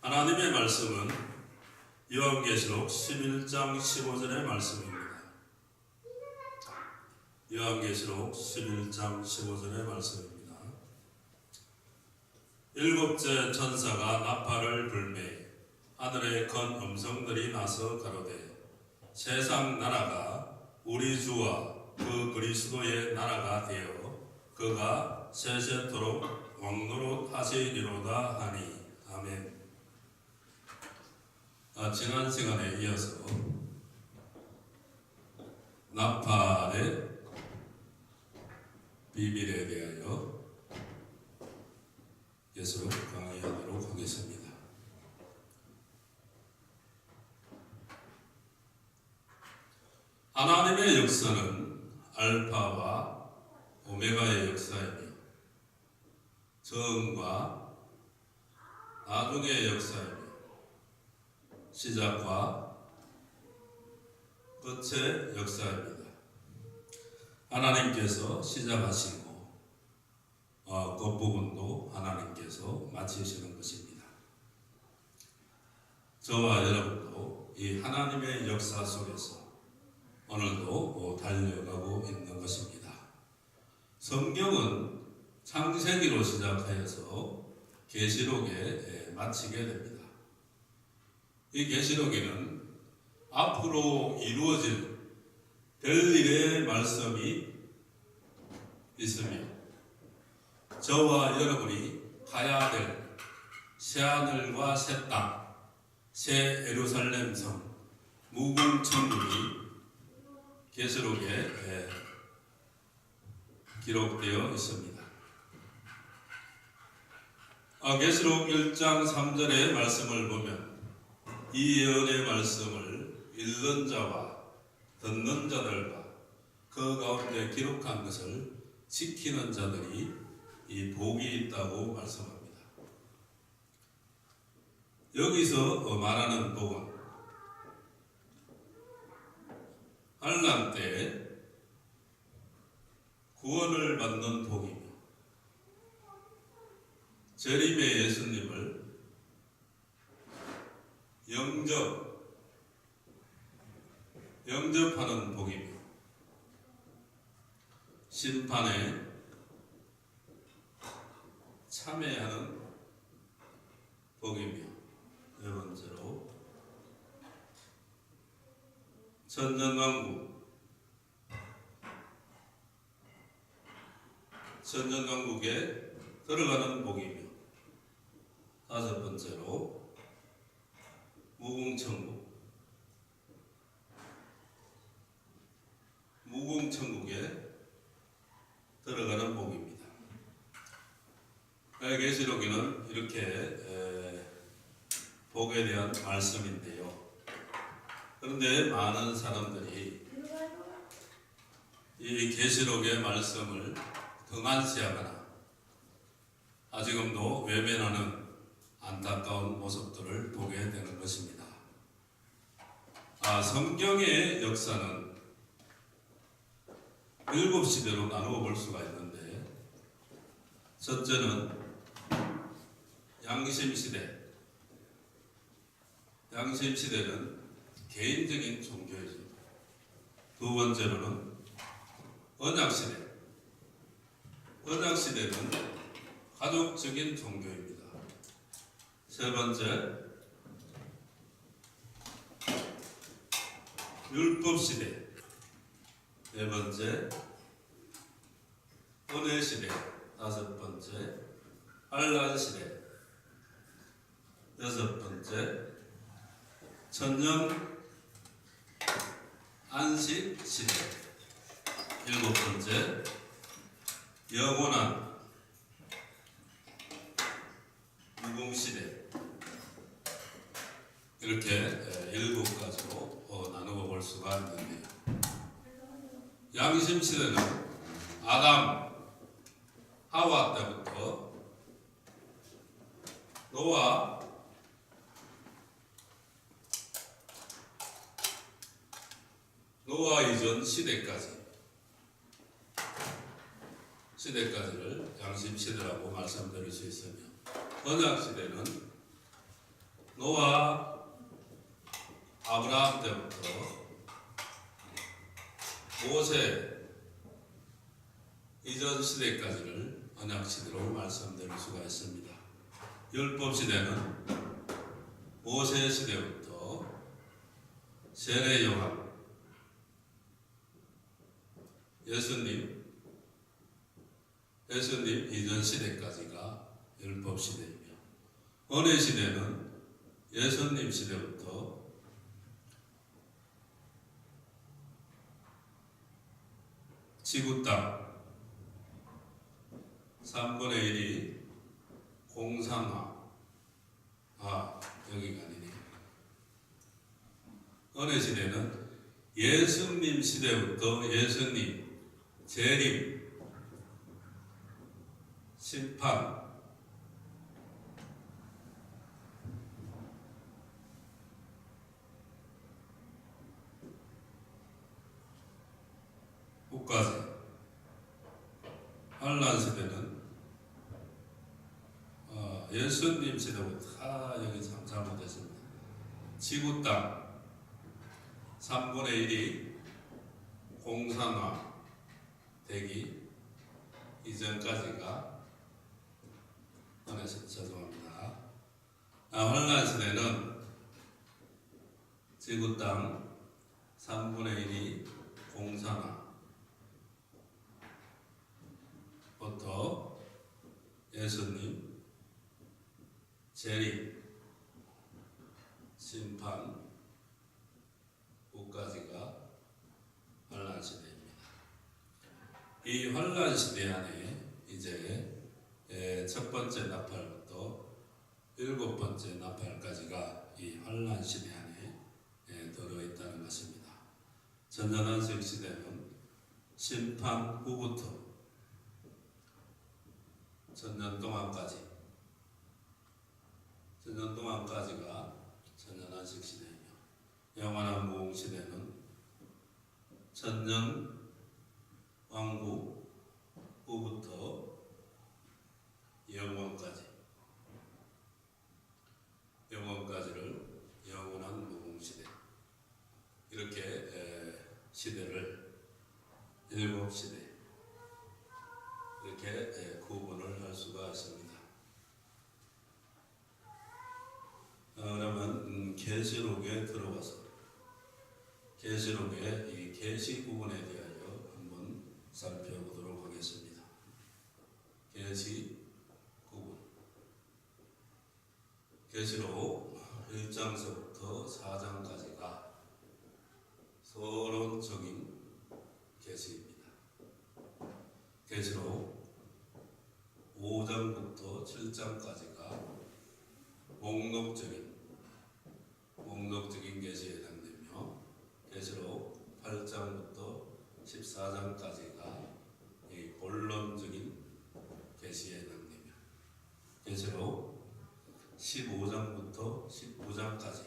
하나님의 말씀은 요한계시록 11장 15절의 말씀입니다. 요한계시록 11장 15절의 말씀입니다. 일곱째 천사가 나팔을 불매 하늘에 큰 음성들이 나서 가로되 세상 나라가 우리 주와 그 그리스도의 나라가 되어 그가 세세토록 왕노릇 하시리로다 하니 아멘. 지난 시간에 이어서 나팔의 비밀에 대하여 계속 강의하도록 하겠습니다. 하나님의 역사는 알파와 오메가의 역사이며 처음과 나중의 역사이며 시작과 끝의 역사입니다. 하나님께서 시작하시고 끝부분도 하나님께서 마치시는 것입니다. 저와 여러분도 이 하나님의 역사 속에서 오늘도 달려가고 있는 것입니다. 성경은 창세기로 시작하여서 계시록에 마치게 됩니다. 이 계시록에는 앞으로 이루어질 별일의 말씀이 있으며 저와 여러분이 가야 될 새하늘과 새 땅, 새 예루살렘 성, 무궁천국이 계시록에 기록되어 있습니다. 계시록 1장 3절의 말씀을 보면 이 예언의 말씀을 읽는 자와 듣는 자들과 그 가운데 기록한 것을 지키는 자들이 이 복이 있다고 말씀합니다. 여기서 말하는 복은 환난 때 구원을 받는 복이며 재림의 예수님을 영접하는 복이며 심판에 참여하는 복이며 네 번째로 천년왕국에 들어가는 복이며 다섯 번째로 무궁천국에 들어가는 복입니다. 계시록에는 이렇게 복에 대한 말씀인데요. 그런데 많은 사람들이 이 계시록의 말씀을 등한시하거나 아직금도 외면하는 안타까운 모습들을 보게 되는 것입니다. 성경의 역사는 7시대로 나누어 볼 수가 있는데 첫째는 양심시대. 양심시대는 개인적인 종교이죠. 두 번째로는 언약시대. 언약시대는 가족적인 종교입니다. 세 번째, 율법시대. 네 번째, 은혜시대. 다섯 번째, 환란시대. 여섯 번째, 천년 안식시대. 일곱 번째, 영원한 무궁시대. 이렇게 7가지로 나누어 볼 수가 있는데요. 양심시대는 아담, 하와 때부터 노아 이전 시대까지를 양심시대라고 말씀드릴 수 있으며 언약시대는 노아, 아브라함 때부터 모세 이전 시대까지를 언약 시대로 말씀드릴 수가 있습니다. 율법 시대는 모세 시대부터 세례 요한, 예수님 이전 시대까지가 율법 시대이며, 은혜 시대는 예수님 시대부터 지구 땅 3분의 1이 공산화, 여기가 아니네. 은혜 시대는 예수님 시대부터 예수님 재림, 심판, 국가세, 환란 시대는 예수님 시대부터 여기 참 잘못했습니다. 지구 땅 3분의 1이 공산화 되기 이전까지가 죄송합니다. 환란 시대는 지구 땅 3분의 1이 공산화부터 예수님 재림, 심판, 후까지가 환란 시대입니다. 이 환란 시대 안에 이제 첫 번째 나팔부터 일곱 번째 나팔까지가 이 환란 시대 안에 들어있다는 것입니다. 전전한식 시대는 심판 후부터 전년 동안까지가 전전한식 시대이며, 영원한 무궁 시대는 천년 왕국 후부터 영원까지를 영원한 무궁 시대, 이렇게 시대를 일곱 시대 이렇게 구분을 할 수가 있습니다. 그러면 계시록에 들어가서 계시록의 이 계시 구분에 대하여 한번 살펴보도록 하겠습니다. 계시 구분. 계시록 1장서부터 4장까지가 서론적인 계시입니다. 계시록 5장부터 7장까지가 목록적인 계시에 해당되며, 계시록 8장부터 14장까지가 본론적인 계시에 해당되며, 계시록 15장부터 19장까지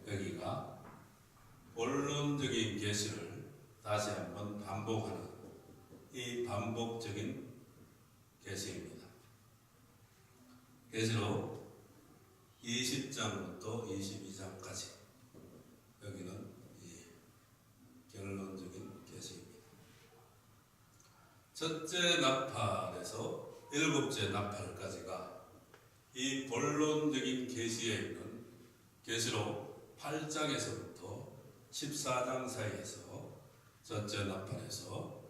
여기가 본론적인 계시를 다시 한번 반복하는 이 반복적인 계시입니다. 계시록 20장부터 22장까지 여기는 이 결론적인 계시입니다. 첫째 나팔에서 일곱째 나팔까지가 이 본론적인 계시에 있는 계시록 8장에서부터 14장 사이에서 첫째 나팔에서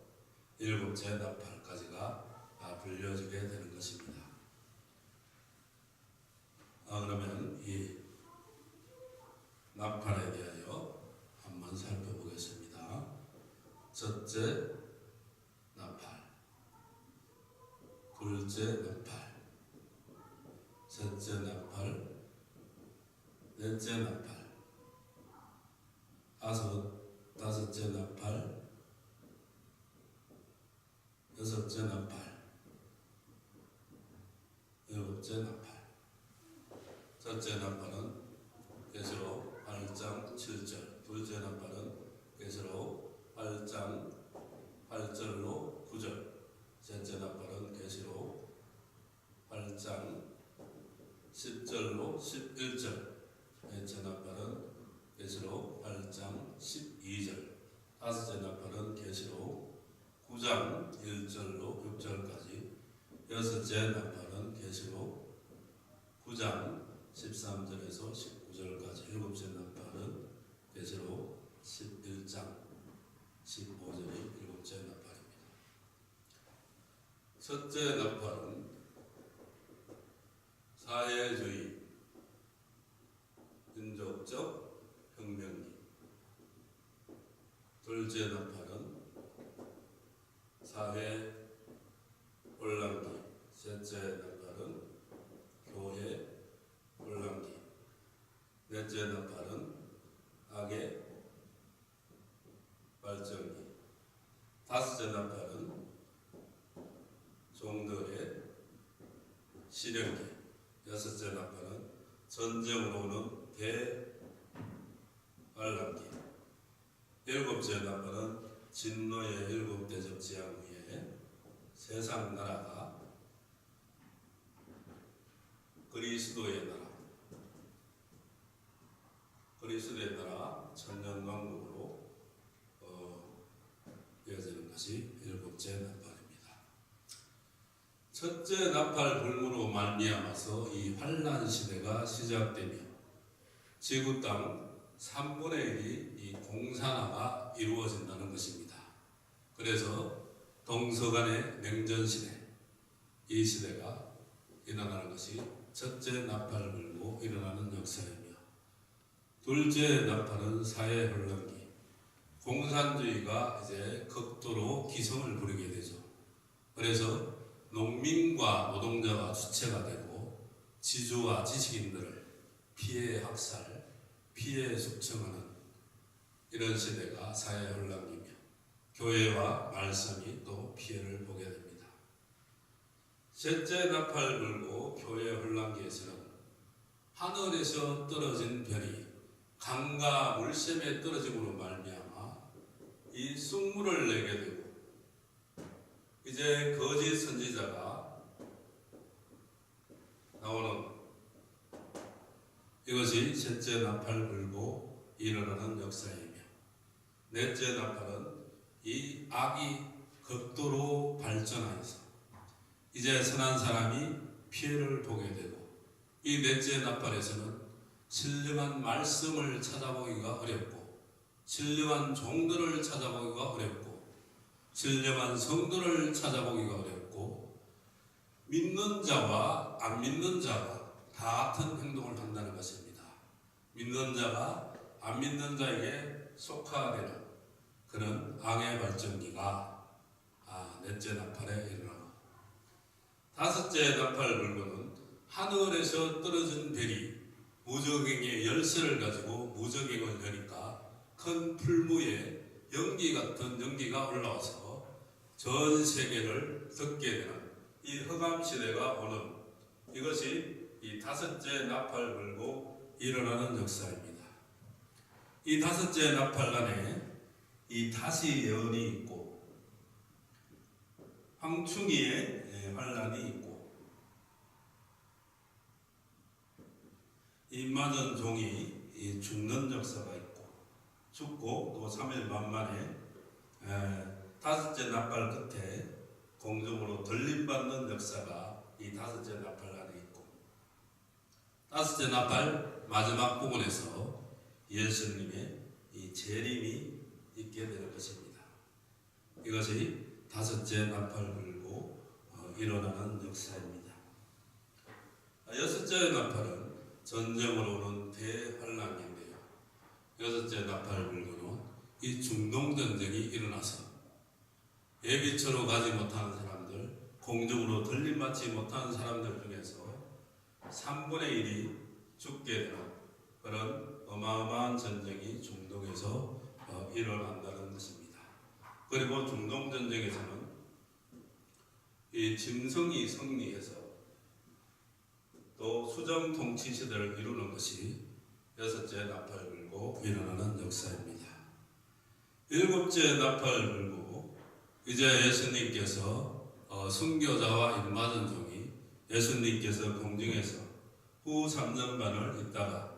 일곱째 나팔까지가 불려지게 되는 것입니다. 그러면 이 나팔에 대하여 한번 살펴보겠습니다. 첫째 나팔, 둘째 나팔, 셋째 나팔, 넷째 나팔, 다섯째 나팔, 여섯째 나팔, 일곱째 나팔. 첫째 나팔은 계시록 8장 7절, 둘째 나팔은 계시록 8장 8절로 9절, 셋째 나팔은 계시록 8장 10절로 11절, 계시록 8장 12절, 다섯째 나팔은 계시록 9장 1절로 6절까지, 여섯째 나팔은 계시록 9장 13절에서 19절까지, 일곱째 나팔은 계시록 11장 15절이 일곱째 나팔입니다. 첫째 나팔은 사회주의, 민족적 혁명기. 둘째 나팔은 사회 혼란기. 셋째 나팔은 교회 혼란기. 넷째 나팔은 악의 발전기. 다섯째 나팔은 종들의 실현기. 여섯째 나팔은 전쟁으로 오는 대환란기. 일곱째 나팔은 진노의 일곱 대접 재앙 후에 세상 나라가 그리스도의 나라 천년왕국으로 이어지는 것이 일곱째 나팔입니다. 첫째 나팔 불무로 말미암아서 이 환란 시대가 시작되며 지구 땅 3분의 1이 이 공산화가 이루어진다는 것입니다. 그래서 동서간의 냉전 시대, 이 시대가 일어나는 것이 첫째 나팔을 불고 일어나는 역사이며, 둘째 나팔은 사회 혼란기. 공산주의가 이제 극도로 기성을 부리게 되죠. 그래서 농민과 노동자가 주체가 되고 지주와 지식인들을 피해 학살, 피해 숙청하는 이런 시대가 사회 혼란기며, 교회와 말씀이 또 피해를 보게 됩니다. 셋째 나팔 불고 교회 혼란기에서는 하늘에서 떨어진 별이 강과 물샘에 떨어짐으로 말미암아 이 숭물을 내게 되고, 이제 거짓 선지자가 나오는 이것이 셋째 나팔 불고 일어나는 역사이며, 넷째 나팔은 이 악이 극도로 발전하여서 이제 선한 사람이 피해를 보게 되고, 이 넷째 나팔에서는 신령한 말씀을 찾아보기가 어렵고, 신령한 종들을 찾아보기가 어렵고, 신령한 성도를 찾아보기가 어렵고, 믿는 자와 안 믿는 자가 다 같은 행동을 한다는 것입니다. 믿는 자가 안 믿는 자에게 속하되는 그런 악의 발전기가 넷째 나팔에 일어나고, 다섯째 나팔 불고는 하늘에서 떨어진 별이 무적행의 열쇠를 가지고 무적행을 여니까 큰 풀무에 연기 같은 연기가 올라와서 전 세계를 덮게 되는 이 흑암 시대가 오는, 이것이 이 다섯째 나팔 불고 일어나는 역사입니다. 이 다섯째 나팔간에 이 다시 예언이 있고, 황충이의 환란이 있고, 이 맞은 종이 죽는 역사가 있고, 죽고 또 3일 만만에 다섯째 나팔 끝에 공중으로 들림받는 역사가 이 다섯째 나팔 안에 있고, 다섯째 나팔 마지막 부분에서 예수님의 이 재림이 있게 되는 것입니다. 이것이 다섯째 나팔 불고 일어나는 역사입니다. 여섯째 나팔은 전쟁으로 오는 대환란기인데요, 여섯째 나팔 불고는 이 중동전쟁이 일어나서 예비처로 가지 못하는 사람들, 공중으로 들림받지 못하는 사람들 중에서 3분의 1이 죽게 되는 그런 어마어마한 전쟁이 중동에서 일어난다는 것입니다. 그리고 중동전쟁에서는 이 짐승이 승리해서 또 수정 통치 시대를 이루는 것이 여섯째 나팔 불고 일어나는 역사입니다. 일곱째 나팔 불고 이제 예수님께서 순교자와 입맞은 종이 예수님께서 공중에서 후 3년간을 있다가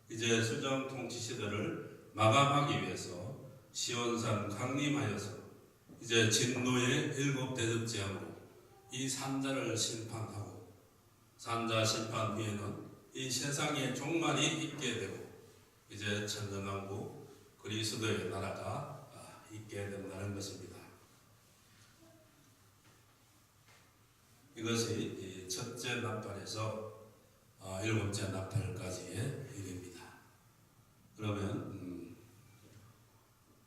이제 수정 통치 시대를 마감하기 위해서 시온산 강림하여서 이제 진노의 7 대접 재앙으로 이 산자를 심판하고 산자 심판 후에는 이 세상의 종말이 있게 되고 이제 천년왕국 그리스도의 나라가 있게 된다는 것입니다. 이것이 이 첫째 나팔에서 7째 나팔까지의 일입니다. 그러면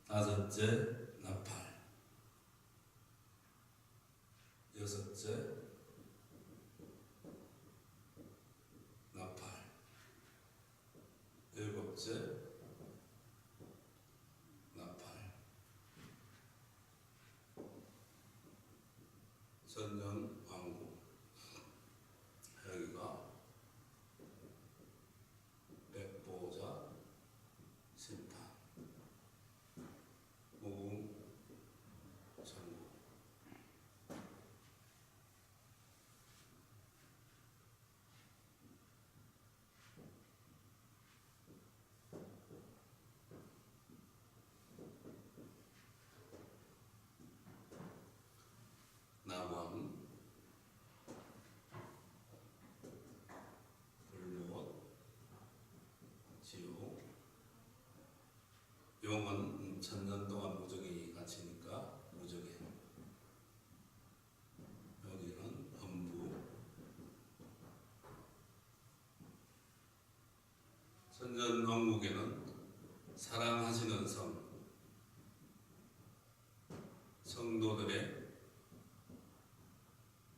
5째 나팔, 6째 나팔, 7째 나팔, 천년왕국. 여기가 백보자 심판, 무궁 천국. 남원, 불못, 지옥. 용은 천년 동안 무적이 갇히니까 무적에. 여기는 음부. 천년왕국에는 사랑하시는 성도들의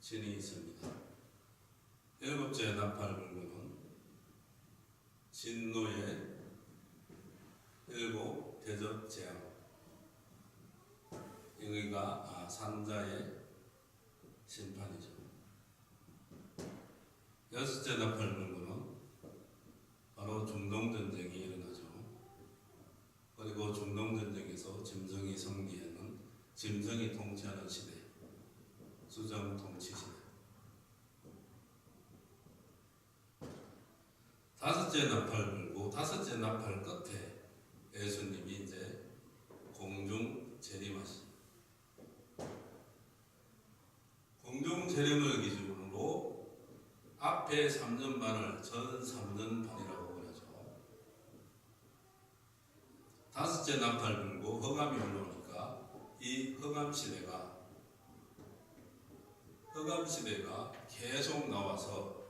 진이 있습니다. 7째 나팔 불고는 진노의 7 대접 재앙. 여기가 산자의 심판이죠. 6째 나팔 불고는 바로 중동전쟁이 일어나죠. 그리고 중동전쟁에서 짐승이 성기에는 짐승이 통치하는 시대, 수정 통치 시대. 5째 나팔 불고 5째 나팔 끝에 예수님이 이제 공중 재림하시. 공중 재림을 기준으로 앞에 3년 반을 전 3년 반이라고 그러죠. 5째 나팔 불고 흑암이 올라오니까 이 흑암 시대가 계속 나와서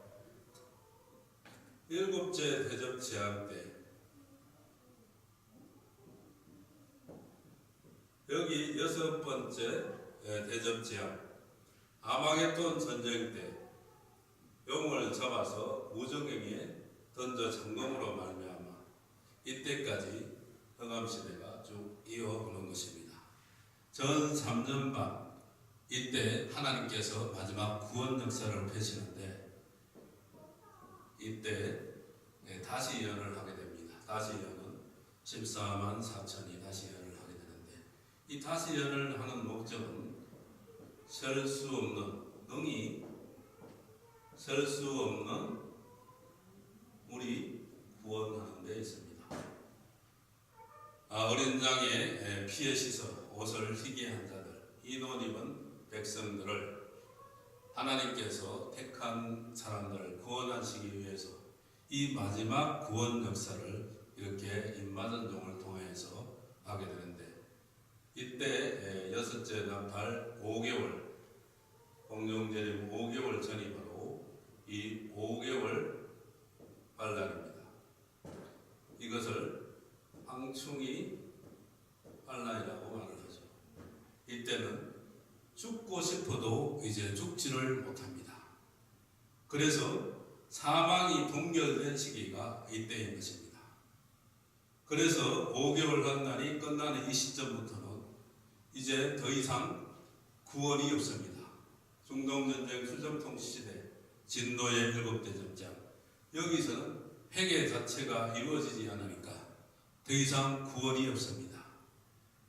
7째 대접 재앙 때 여기 6번째 대접 재앙 아마겟돈 전쟁 때 용을 잡아서 무정행에 던져 잠금으로 말미암아 이때까지 흑암 시대가 쭉 이어오는 것입니다. 전 3년 반 이때 하나님께서 마지막 구원 역사를 펴시는데 이때 다시 예언을 하게 됩니다. 다시 예언은 14만 4천이 다시 예언을 하게 되는데 이 다시 예언을 하는 목적은 셀 수 없는 능히 셀 수 없는 우리 구원하는 데 있습니다. 어린 양의 피에 씻어 옷을 희게 한 자들, 흰옷 입은 백성들을 하나님께서 택한 사람들을 구원하시기 위해서 이 마지막 구원 역사를 이렇게 임마전종을 통해서 하게 되는데 이때 6째 나팔 5개월 공중재림 5개월 전이 바로 이 5개월 환란입니다. 이것을 황충이 환란이라고 말을 하죠. 이때는 죽고 싶어도 이제 죽지를 못합니다. 그래서 사망이 동결된 시기가 이때인 것입니다. 그래서 5개월 환란이 끝나는 이 시점부터는 이제 더 이상 구원이 없습니다. 중동전쟁 수정통치시대 진노의 7 대접장 여기서는 회개 자체가 이루어지지 않으니까 더 이상 구원이 없습니다.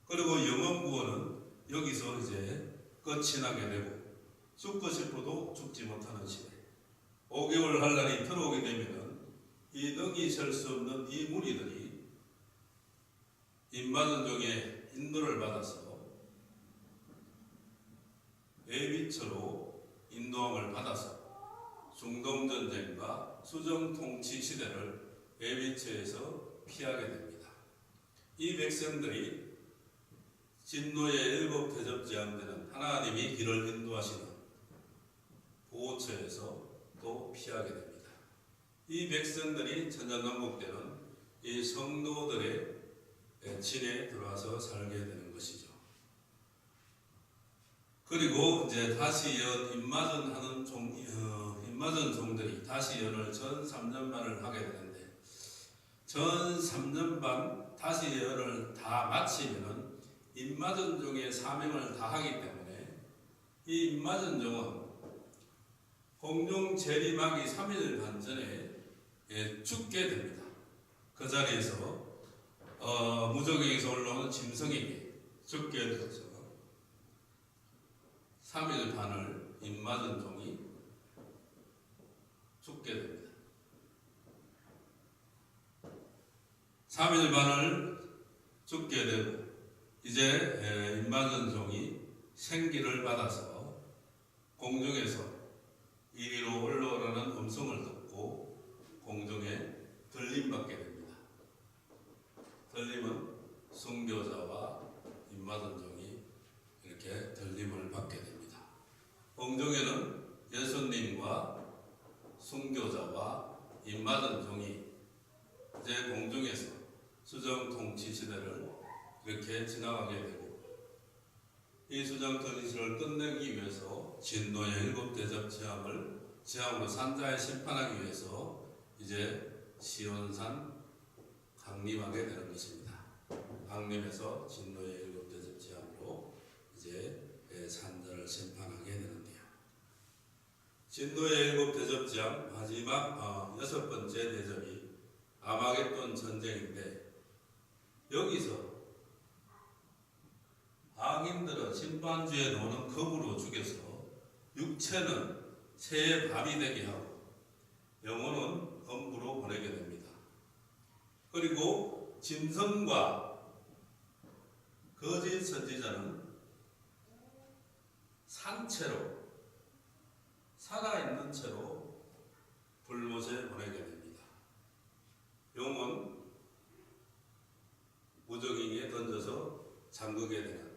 그리고 영원 구원은 여기서 이제 끝이 나게 되고 죽고 싶어도 죽지 못하는 시대 5개월 환란이 들어오게 되면은 이 능히 셀 수 없는 이 무리들이 임마전종의 인도를 받아서 외비처로 인도함을 받아서 중동전쟁과 수정통치 시대를 외비처에서 피하게 됩니다. 이 백성들이 진노의 일곱 대접 제한되는 하나님이 길을 인도하시는 보호처에서 또 피하게 됩니다. 이 백성들이 천년왕국 때는 이 성도들의 진에 들어와서 살게 되는 것이죠. 그리고 이제 다시 임마전하는 임마전 종들이 다시 연을 전 3년반을 하게 되는데, 전 3년반 다시 연을 다 마치면은 임마전 종의 사명을 다하기 때문에 이 임마전 종은 공중 재림하기 3일 반 전에 죽게 됩니다. 그 자리에서 무적에게서 올라오는 짐승에게 죽게 되죠. 3일 반을 임마전 종이 죽게 됩니다. 3일 반을 죽게 되고 이제 임마전 종이 생기를 받아서 공중에서 이리로 올라오라는 음성을 듣고 공중에 들림받게 됩니다. 들림은 순교자와 임마전 종이 이렇게 들림을 받게 됩니다. 공중에는 예수님과 순교자와 임마전 종이 이제 공중에서 수정통치 시대를 이렇게 지나가게 되고, 이 수정통치 시대를 끝내기 위해서 진노의 일곱 대접 재앙으로 산자에 심판하기 위해서 이제 시온산 강림하게 되는 것입니다. 강림에서 진노의 일곱 대접 재앙으로 이제 산자를 심판하게 되는데요. 진노의 일곱 대접 재앙 마지막 여섯 번째 대접이 아마겟돈 전쟁인데, 여기서 악인들은 심판주에 노는 검으로 죽여서 육체는 새의 밥이 되게 하고 영혼은 엄부로 보내게 됩니다. 그리고 짐승과 거짓 선지자는 산채로 살아있는 채로 불못에 보내게 됩니다. 용은 무적행위에 던져서 잠그게 되는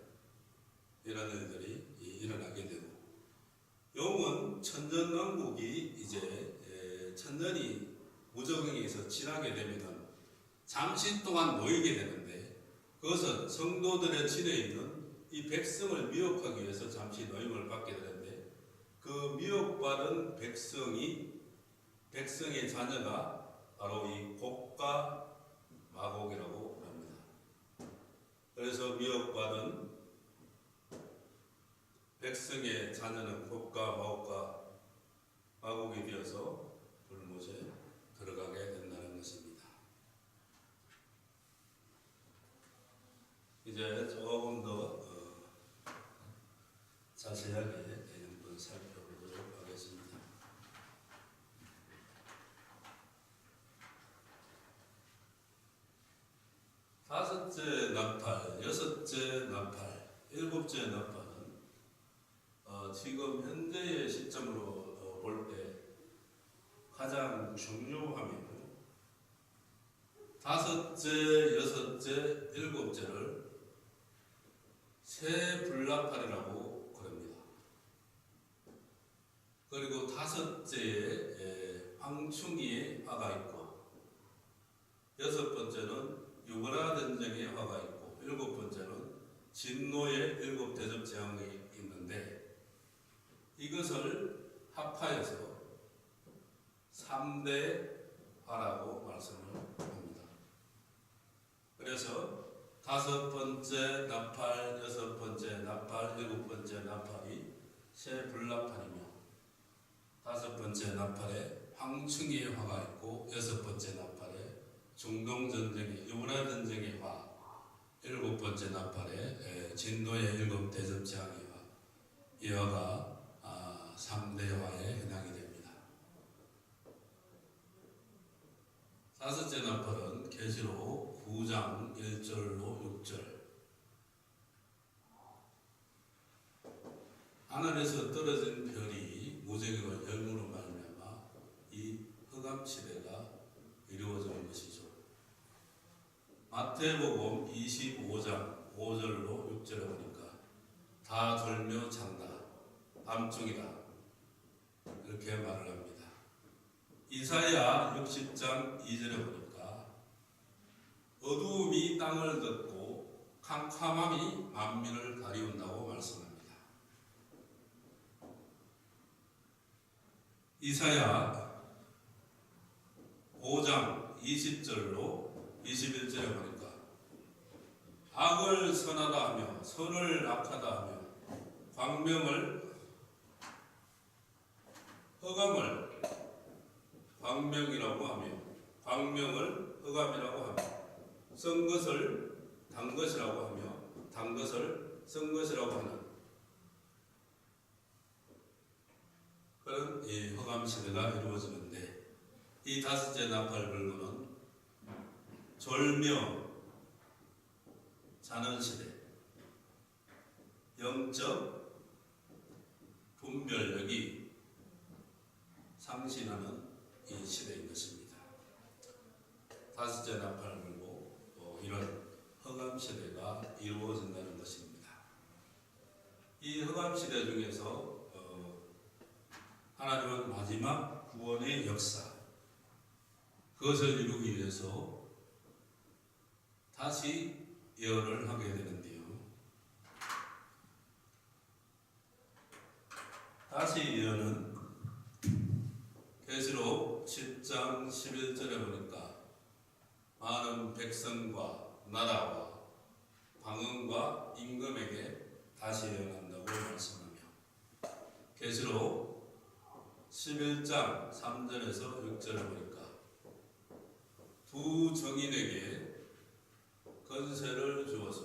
이런 일들이 일어나게 되고, 용은 천년왕국이 이제 천년이 무적행위에서 지나게 되면 잠시 동안 놓이게 되는데, 그것은 성도들의 진에 있는 이 백성을 미혹하기 위해서 잠시 노임을 받게 되는데, 그 미혹받은 백성의 자녀가 바로 이 곡과 마곡이라고 합니다. 그래서 미혹받은 백성의 자녀는 곡과 마곡이 되어서 불못에 들어가게 된다는 것입니다. 이제 조금 더 자세하게 한번 살펴보도록 하겠습니다. 다섯째 나팔, 여섯째 나팔, 일곱째 나팔은 지금 현재의 시점으로 볼 때 가장 중요하며, 다섯째, 여섯째, 일곱째를 새 불나팔이라고 그럽니다. 그리고 다섯째에 황충이의 화가 있고, 여섯 번째는 유보라 전쟁의 화가 있고, 일곱 번째는 진노의 일곱 대접 재앙이 있는데, 이것을 합하여서 3대 화라고 말씀을 합니다. 그래서 다섯 번째 나팔, 여섯 번째 나팔, 일곱 번째 나팔이 새 불나팔이며, 다섯 번째 나팔에 황충이의 화가 있고, 여섯 번째 나팔에 중동전쟁의 유보라 전쟁의 화, 일곱 번째 나팔에 진노의 일곱 대접 재앙의 화, 이 화가 3대 화에 해당이 됩니다. 다섯째 나팔은 계시록 9장 1절로 6절. 하늘에서 떨어진 별이 무지개와 열무로 말미암아 이 흑암 시대가 이루어지는 것이죠. 마태복음 25장 5절로 6절에 보니까 다 졸며 잔다, 밤중이다, 이렇게 말을 합니다. 이사야 60장 2절에 보니까 어두움이 땅을 덮고 캄캄함이 만민을 가리운다고 말씀합니다. 이사야 5장 20절로 21절에 보니까 악을 선하다 하며 선을 악하다 하며 흑암을 광명이라고 하며 광명을 흑암이라고 하며 쓴 것을 단 것이라고 하며 단 것을 쓴 것이라고 하는 그런 이 흑암 시대가 이루어지는데, 이 다섯째 나팔 불고는 졸며 자는 시대, 영적 분별력이 상실하는 이 시대인 것입니다. 다섯째 나팔 불고 이런 흑암 시대가 이루어진다는 것입니다. 이 흑암 시대 중에서 하나님은 마지막 구원의 역사, 그것을 이루기 위해서 다시 예언을 하게 되는데요. 다시 예언은 계시록 10장 11절에 보니까 많은 백성과 나라와 방언과 임금에게 다시 예언한다고 말씀하며, 계시록 11장 3절에서 6절을 보니까 두 정인에게 권세를 주어서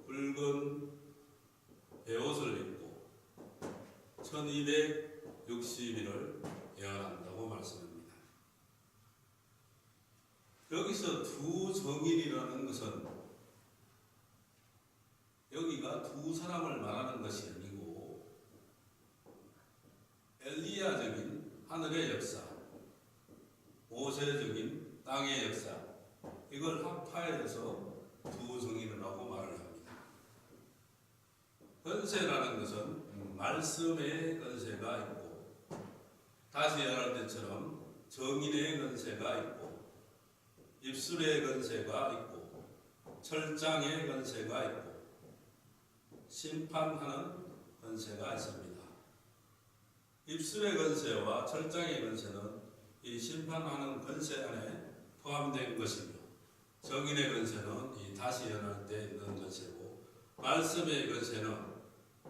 붉은 베옷을 입고 1260일을 예언한다고 말씀합니다. 여기서 두 정인이라는 것은 여기가 두 사람을 말하는 것이 아니고 엘리야적인 하늘의 역사, 모세적인 땅의 역사, 이걸 합하여서 두 정인이라고 말을 합니다. 권세라는 것은 말씀의 권세가 있고, 다시 말할 때처럼 정인의 권세가 있고, 입술의 권세가 있고, 철장의 권세가 있고, 심판하는 권세가 있습니다. 입술의 권세와 철장의 권세는 이 심판하는 권세 안에 포함된 것이며, 정인의 권세는 이 다시 예언할 때 있는 권세고, 말씀의 권세는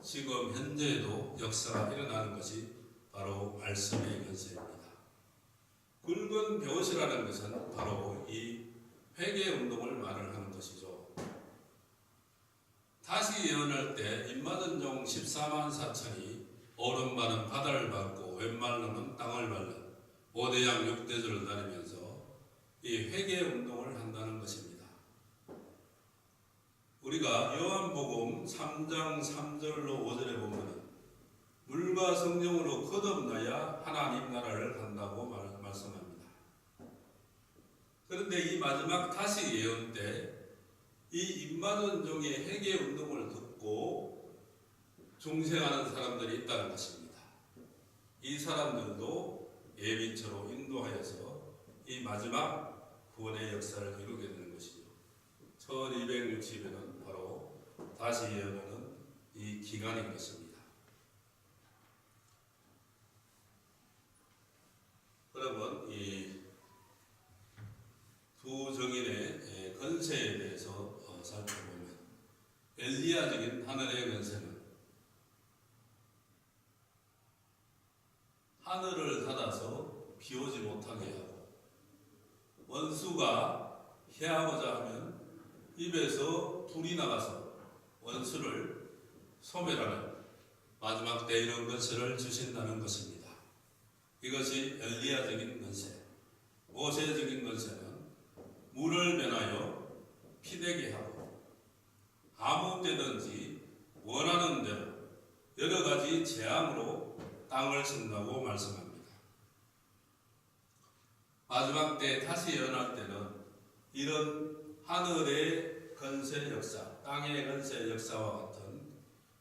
지금 현재에도 역사가 일어나는 것이 바로 말씀의 권세입니다. 굵은 베옷이라는 것은 바로 이 회개 운동을 말을 하는 것이죠. 다시 예언할 때 입맞은 종 14만 4천이 오른발은 바다를 밟고 왼발로는 땅을 밟는 모대양 6대조를 다니면서 이 회개 운동을 한다는 것입니다. 우리가 요한복음 3장 3절로 5절에 보면 물과 성령으로 거듭나야 하나님 나라를 간다고 말씀합니다. 그런데 이 마지막 다시 예언 때 이 입맞은 종의 회개 운동을 듣고 중생하는 사람들이 있다는 것입니다. 이 사람들도 예비처로 인도하여서 이 마지막 구원의 역사를 이루게 되는 것이죠. 1260일은 바로 다시 예언하는 이 기간인 것입니다. 그러면 이 두 정인의 권세에 대해서 살펴보면, 엘리야적인 하늘의 권세는 하늘을 닫아서 비 오지 못하게 하고, 원수가 해하고자 하면 입에서 불이 나가서 원수를 소멸하는 마지막 때 이런 권세를 주신다는 것입니다. 이것이 엘리야적인 권세. 모세적인 권세는 물을 변하여 피되게 하고 아무 때든지 원하는 대로 여러 가지 재앙으로 땅을 친다고 말씀합니다. 마지막 때 다시 예언할 때는 이런 하늘의 권세 역사, 땅의 권세 역사와 같은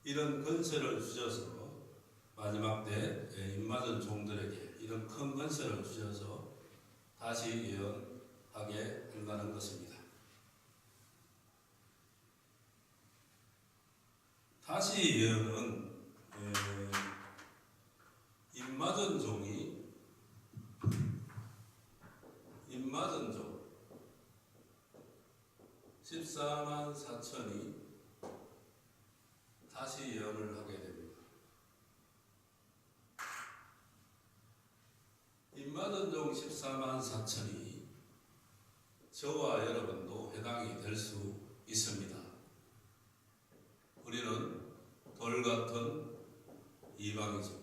이런 권세를 주셔서 마지막 때 입맞은 종들에게 이런 큰 권세를 주셔서 다시 예언하게 한다는 것입니다. 다시 예언은 입맞은 종이 입맞은 종 14만 4천이 다시 예언을 하게 됩니다. 입맞은 종 14만 4천이 저와 여러분도 해당이 될 수 있습니다. 우리는 돌 같은 이방이죠.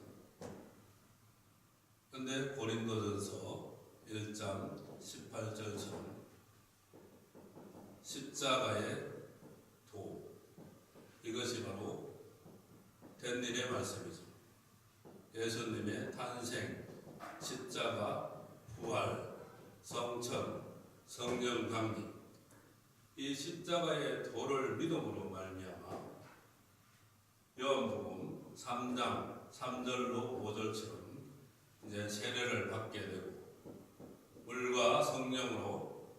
근데 고린도전서 1장 18절처럼 십자가의 도, 이것이 바로 된 일의 말씀이죠. 예수님의 탄생, 십자가, 부활, 성천, 성령 강림, 이 십자가의 도를 믿음으로 말미암아 요한복음 3장 3절로 5절처럼 이제 세례를 받게 되고 물과 성령으로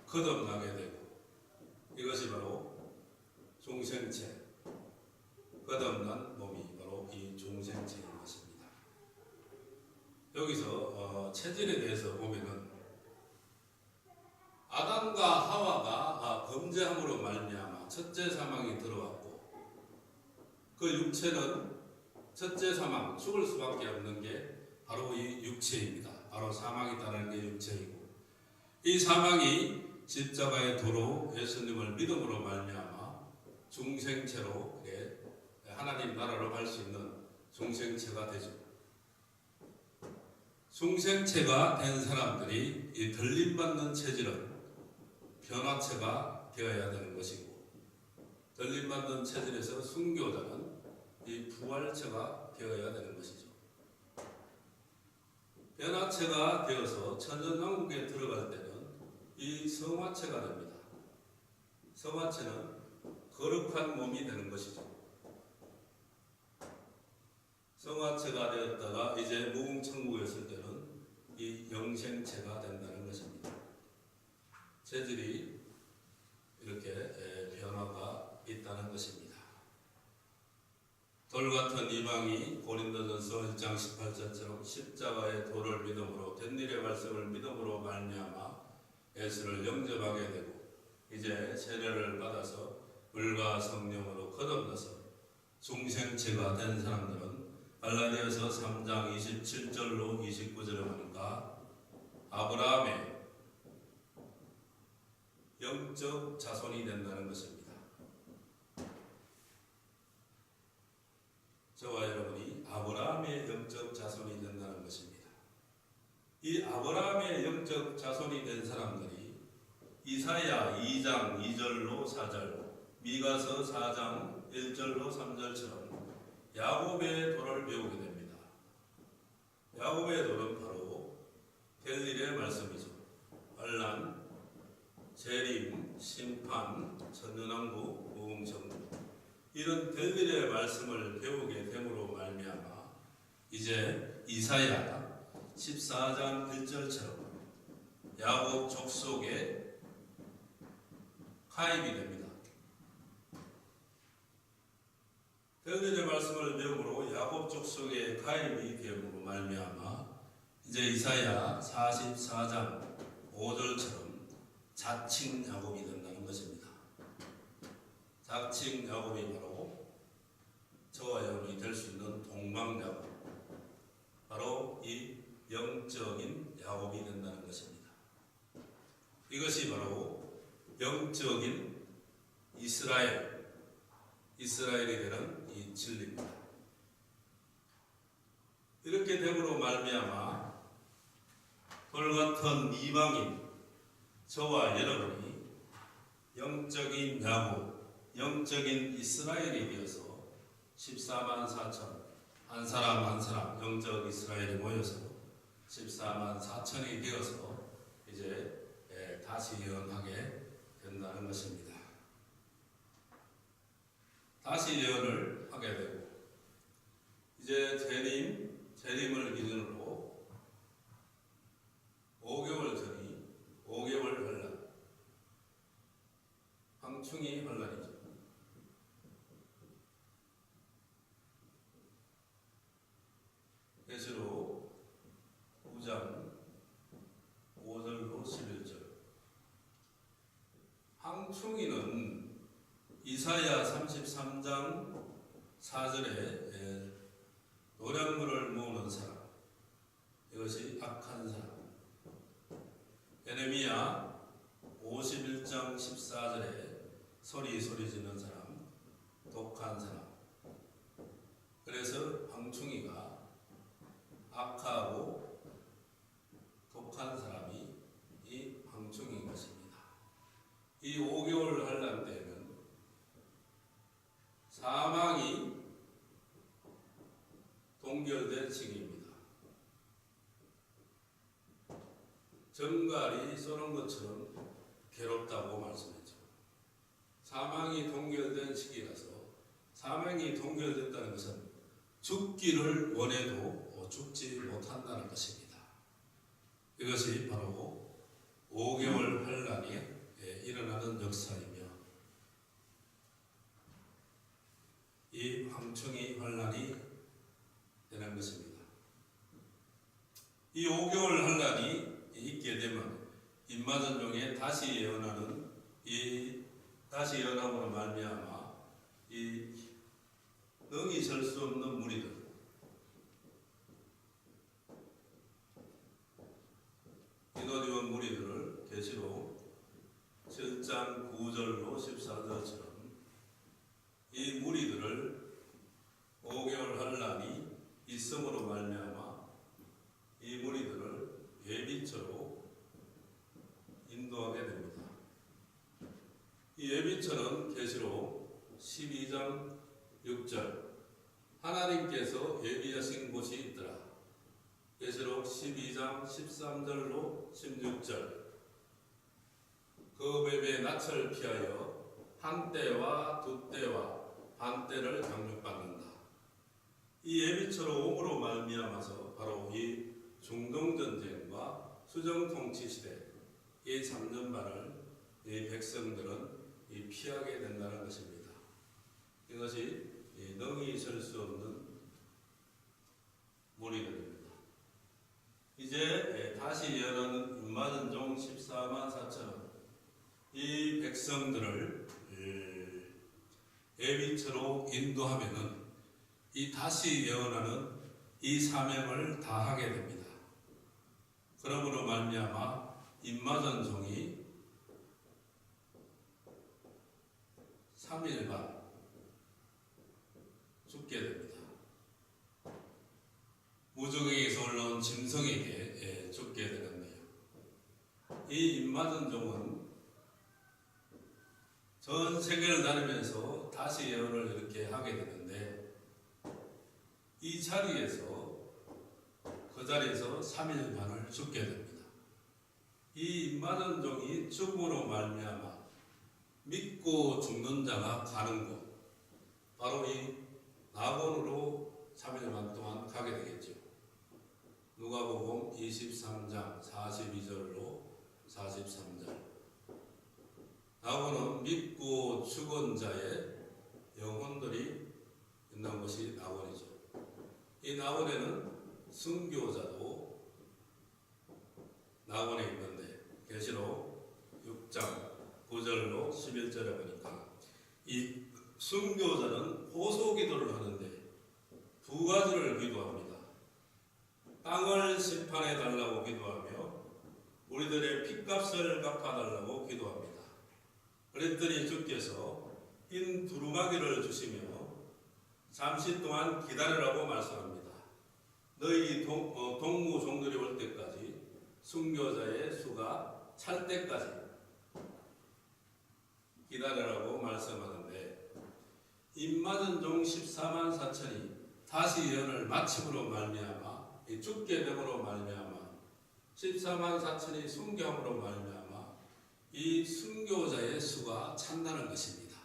거듭나게 되고, 이것이 바로 중생체, 거듭난 몸이 바로 이 중생체인 것입니다. 여기서 체질에 대해서 보면은 아담과 하와가 범죄함으로 말미암아 첫째 사망이 들어왔고, 그 육체는 첫째 사망, 죽을 수밖에 없는 게 바로 이 육체입니다. 바로 사망이 따르는 게 육체이고, 이 사망이 십자가의 도로 예수님을 믿음으로 말미암아 중생체로 하나님 나라로 갈 수 있는 중생체가 되죠. 중생체가 된 사람들이 이 들림받는 체질은 변화체가 되어야 되는 것이고, 들림받는 체질에서 순교자는 이 부활체가 되어야 되는 것이죠. 변화체가 되어서 천년왕국에 들어갈 때는 이 성화체가 됩니다. 성화체는 거룩한 몸이 되는 것이죠. 성화체가 되었다가 이제 무궁천국에 있을 때는 이 영생체가 된다는 것입니다. 체질이 이렇게 변화가 있다는 것입니다. 돌 같은 이방이 고린도전서 1장 18절처럼 십자가의 도를 믿음으로 된 일의 말씀을 믿음으로 말미암아 예수를 영접하게 되고, 이제 세례를 받아서 물과 성령으로 거듭나서 중생체가 된 사람들은 갈라디아서 3장 27절로 29절에 보니까 아브라함의 영적 자손이 된다는 것입니다. 저와 여러분이 아브라함의 영적 자손이 된다는 것입니다. 이 아브라함의 영적 자손이 된 사람들이 이사야 2장 2절로 4절, 미가서 4장 1절로 3절처럼 야곱의 도를 배우게 됩니다. 야곱의 도는 바로 될 일의 말씀이죠. 환난, 재림, 심판, 천년왕국, 무궁천국, 이런 될 일의 말씀을 배우게 됨으로 말미암아 이제 이사야 14장 1절처럼 야곱 족속에 가입이 됩니다. 될 일의 말씀을 배움으로 야곱 족속에 가입이 됨으로 말미암아 이제 이사야 44장 5절처럼 자칭 야곱이 된다는 것입니다. 자칭 야곱이 바로 저와 여러분이 될 수 있는 동방 야곱, 바로 이 영적인 야곱이 된다는 것입니다. 이것이 바로 영적인 이스라엘이 되는 이 진리입니다. 이렇게 됨으로 말미암아 홀같은 이방인 저와 여러분이 영적인 야곱, 영적인 이스라엘이 되어서 14만 4천 한 사람 한 사람 영적 이스라엘이 모여서 14만 4천이 되어서 이제 다시 예언하게 된다는 것입니다. 다시 예언을 하게 되고 이제 재림을 기준으로 5개월 전이 5개월 환란, 황충이 환란이죠. 계시록 9장 5절로 11절. 황충이는 이사야 33장 4절에 노량물을 모으는 사람, 이것이 악한 사람. 예레미야 51장 14절에 소리 지르는 사람, 독한 사람. 그래서 황충이가 악하고 독한 사람이 이 황충인 것입니다. 이 5개월 환란 때에는 사망이 동결된 시기입니다. 정갈이 쏘는 것처럼 괴롭다고 말씀했죠. 사망이 동결된 시기라서, 사망이 동결됐다는 것은 죽기를 원해도 죽지 못한다는 것입니다. 이것이 바로 5개월 환란이 일어나는 역사이며 이 황충이 환란이 되는 것입니다. 이 5개월 환란이 있게 되면 임마전종에 다시 예언하는 이 다시 예언함으로 말미암아 이 능히 설 수 없는 무리들, 디도디온 무리들을 계시록 7장 9절로 14절처럼 이 무리들을 5개월 환란이 있음으로 말미암아 이 무리들을 예비처로 인도하게 됩니다. 이 예비처는 계시록 12장 6절 하나님께서 예비하신 곳이 있더라. 계시록 12장 13절로 16절 그 뱀의 낯을 피하여 한 때와 두 때와 반 때를 강력받는다. 이 예비처로 옴으로 말미암아서 바로 이 중동전쟁과 수정통치 시대 이 3년반을 이 백성들은 이 피하게 된다는 것입니다. 이것이 능히 설 수 없는 무리들입니다. 이제 다시 예언하는 임마전종 14만 4천은 이 백성들을 예비처로 인도하면은 이 다시 예언하는 이 사명을 다하게 됩니다. 그러므로 말미암아 임마전종이 3일 반 죽게 됩니다. 무적에게서 올라온 짐승에게 죽게 되는데요. 이 임마전종은 전 세계를 다니면서 다시 예언을 이렇게 하게 되는데 이 자리에서 그 자리에서 3일 반을 죽게 됩니다. 이 임마전종이 죽음으로 말미암아 믿고 죽는 자가 가는 곳, 바로 이 낙원으로 3일 반 동안 가게 되겠죠. 누가복음 23장 42절로 43절. 낙원은 믿고 죽은 자의 영혼들이 있는 것이 낙원이죠. 이 낙원에는 순교자도 낙원에 있는데 계시록 6장 9절로 11절에 보니까 이 순교자는 호소 기도를 하는데 두 가지를 기도합니다. 땅을 심판해 달라고 기도하며 우리들의 핏값을 갚아달라고 기도합니다. 그랬더니 주께서 흰 두루마기를 주시며 잠시 동안 기다리라고 말씀합니다. 너희 동무 종들이 올 때까지 순교자의 수가 찰 때까지 기다리라고 말씀하는데, 입맞은 종 14만 4천이 다시 예언을 마침으로 말미암아 죽게 됨으로 말미암아 14만 4천이 순교함으로 말미암아 이 순교자의 수가 찬다는 것입니다.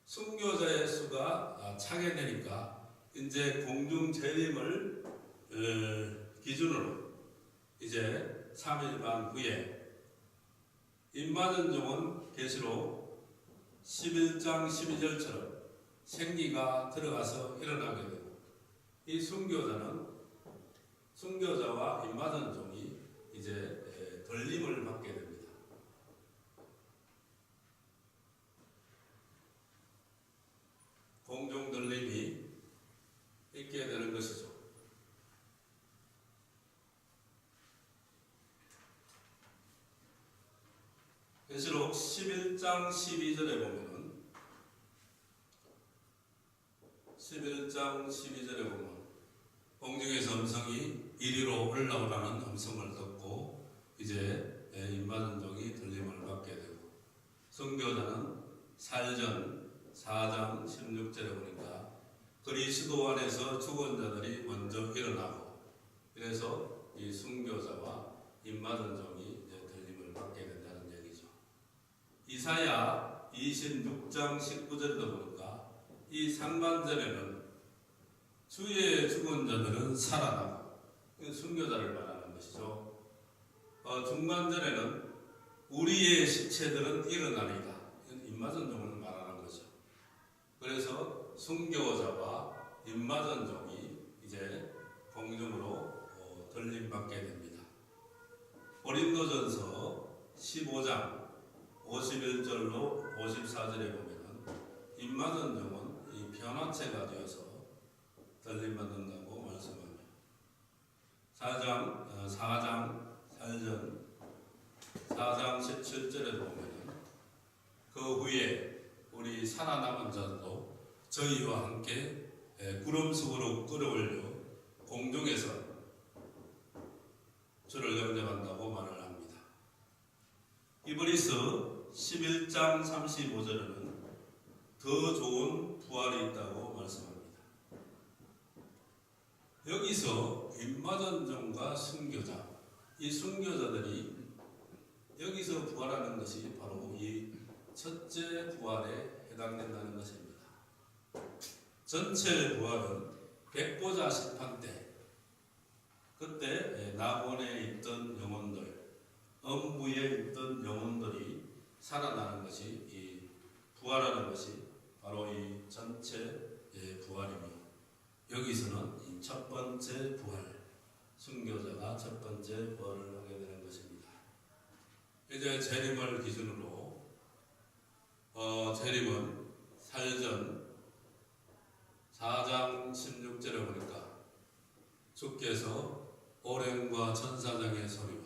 순교자의 수가 차게 되니까 이제 공중 재림을 기준으로 이제 3일 반 후에 입맞은 종은 계시록 11장 12절처럼 생기가 들어가서 일어나게 되고, 이 순교자와 입맞은 종이 이제 들림을 받게 됩니다. 공중 들림이 있게 되는 것이죠. 계시록 11장 12절에 보면 공중에서 음성이 이리로 올라오라는 음성을 듣고 이제 입맞은 종이 들림을 받게 되고, 순교자는 살전 4장 16절에 보니까 그리스도 안에서 죽은 자들이 먼저 일어나고, 그래서 이 순교자와 입맞은 종이 이제 들림을 받게 된다는 얘기죠. 이사야 26장 19절도 보니까 이 상반절에는 주의 죽은 자들은 살아나고, 순교자를 말하는 것이죠. 중반절에는 우리의 시체들은 일어나리다, 입맞은 종을 말하는 거죠. 그래서 순교자와 입맞은 종이 이제 공중으로 들림받게 됩니다. 고린도전서 15장 51절로 54절에 보면 입맞은 종은 이 변화체가 되어서 들림받는다고 말씀합니다. 4장 17절에 보면 그 후에 우리 살아남은 자도 저희와 함께 구름 속으로 끌어올려 공중에서 주를 영접한다고 말을 합니다. 히브리서 11장 35절에는 더 좋은 부활이 있다고 말씀합니다. 여기서 입맞은 종과 순교자, 이 순교자들이 여기서 부활하는 것이 바로 이 첫째 부활에 해당된다는 것입니다. 전체 부활은 백보자 심판 때, 그때 낙원에 있던 영혼들, 음부에 있던 영혼들이 살아나는 것이, 이 부활하는 것이 바로 이 전체 부활입니다. 여기서는 이 첫 번째 부활, 순교자가 첫 번째 부활을 하게 되는 것입니다. 이제 재림을 기준으로 재림은 살전 4장 16절에 보니까 주께서 오렘과 천사장의 소리와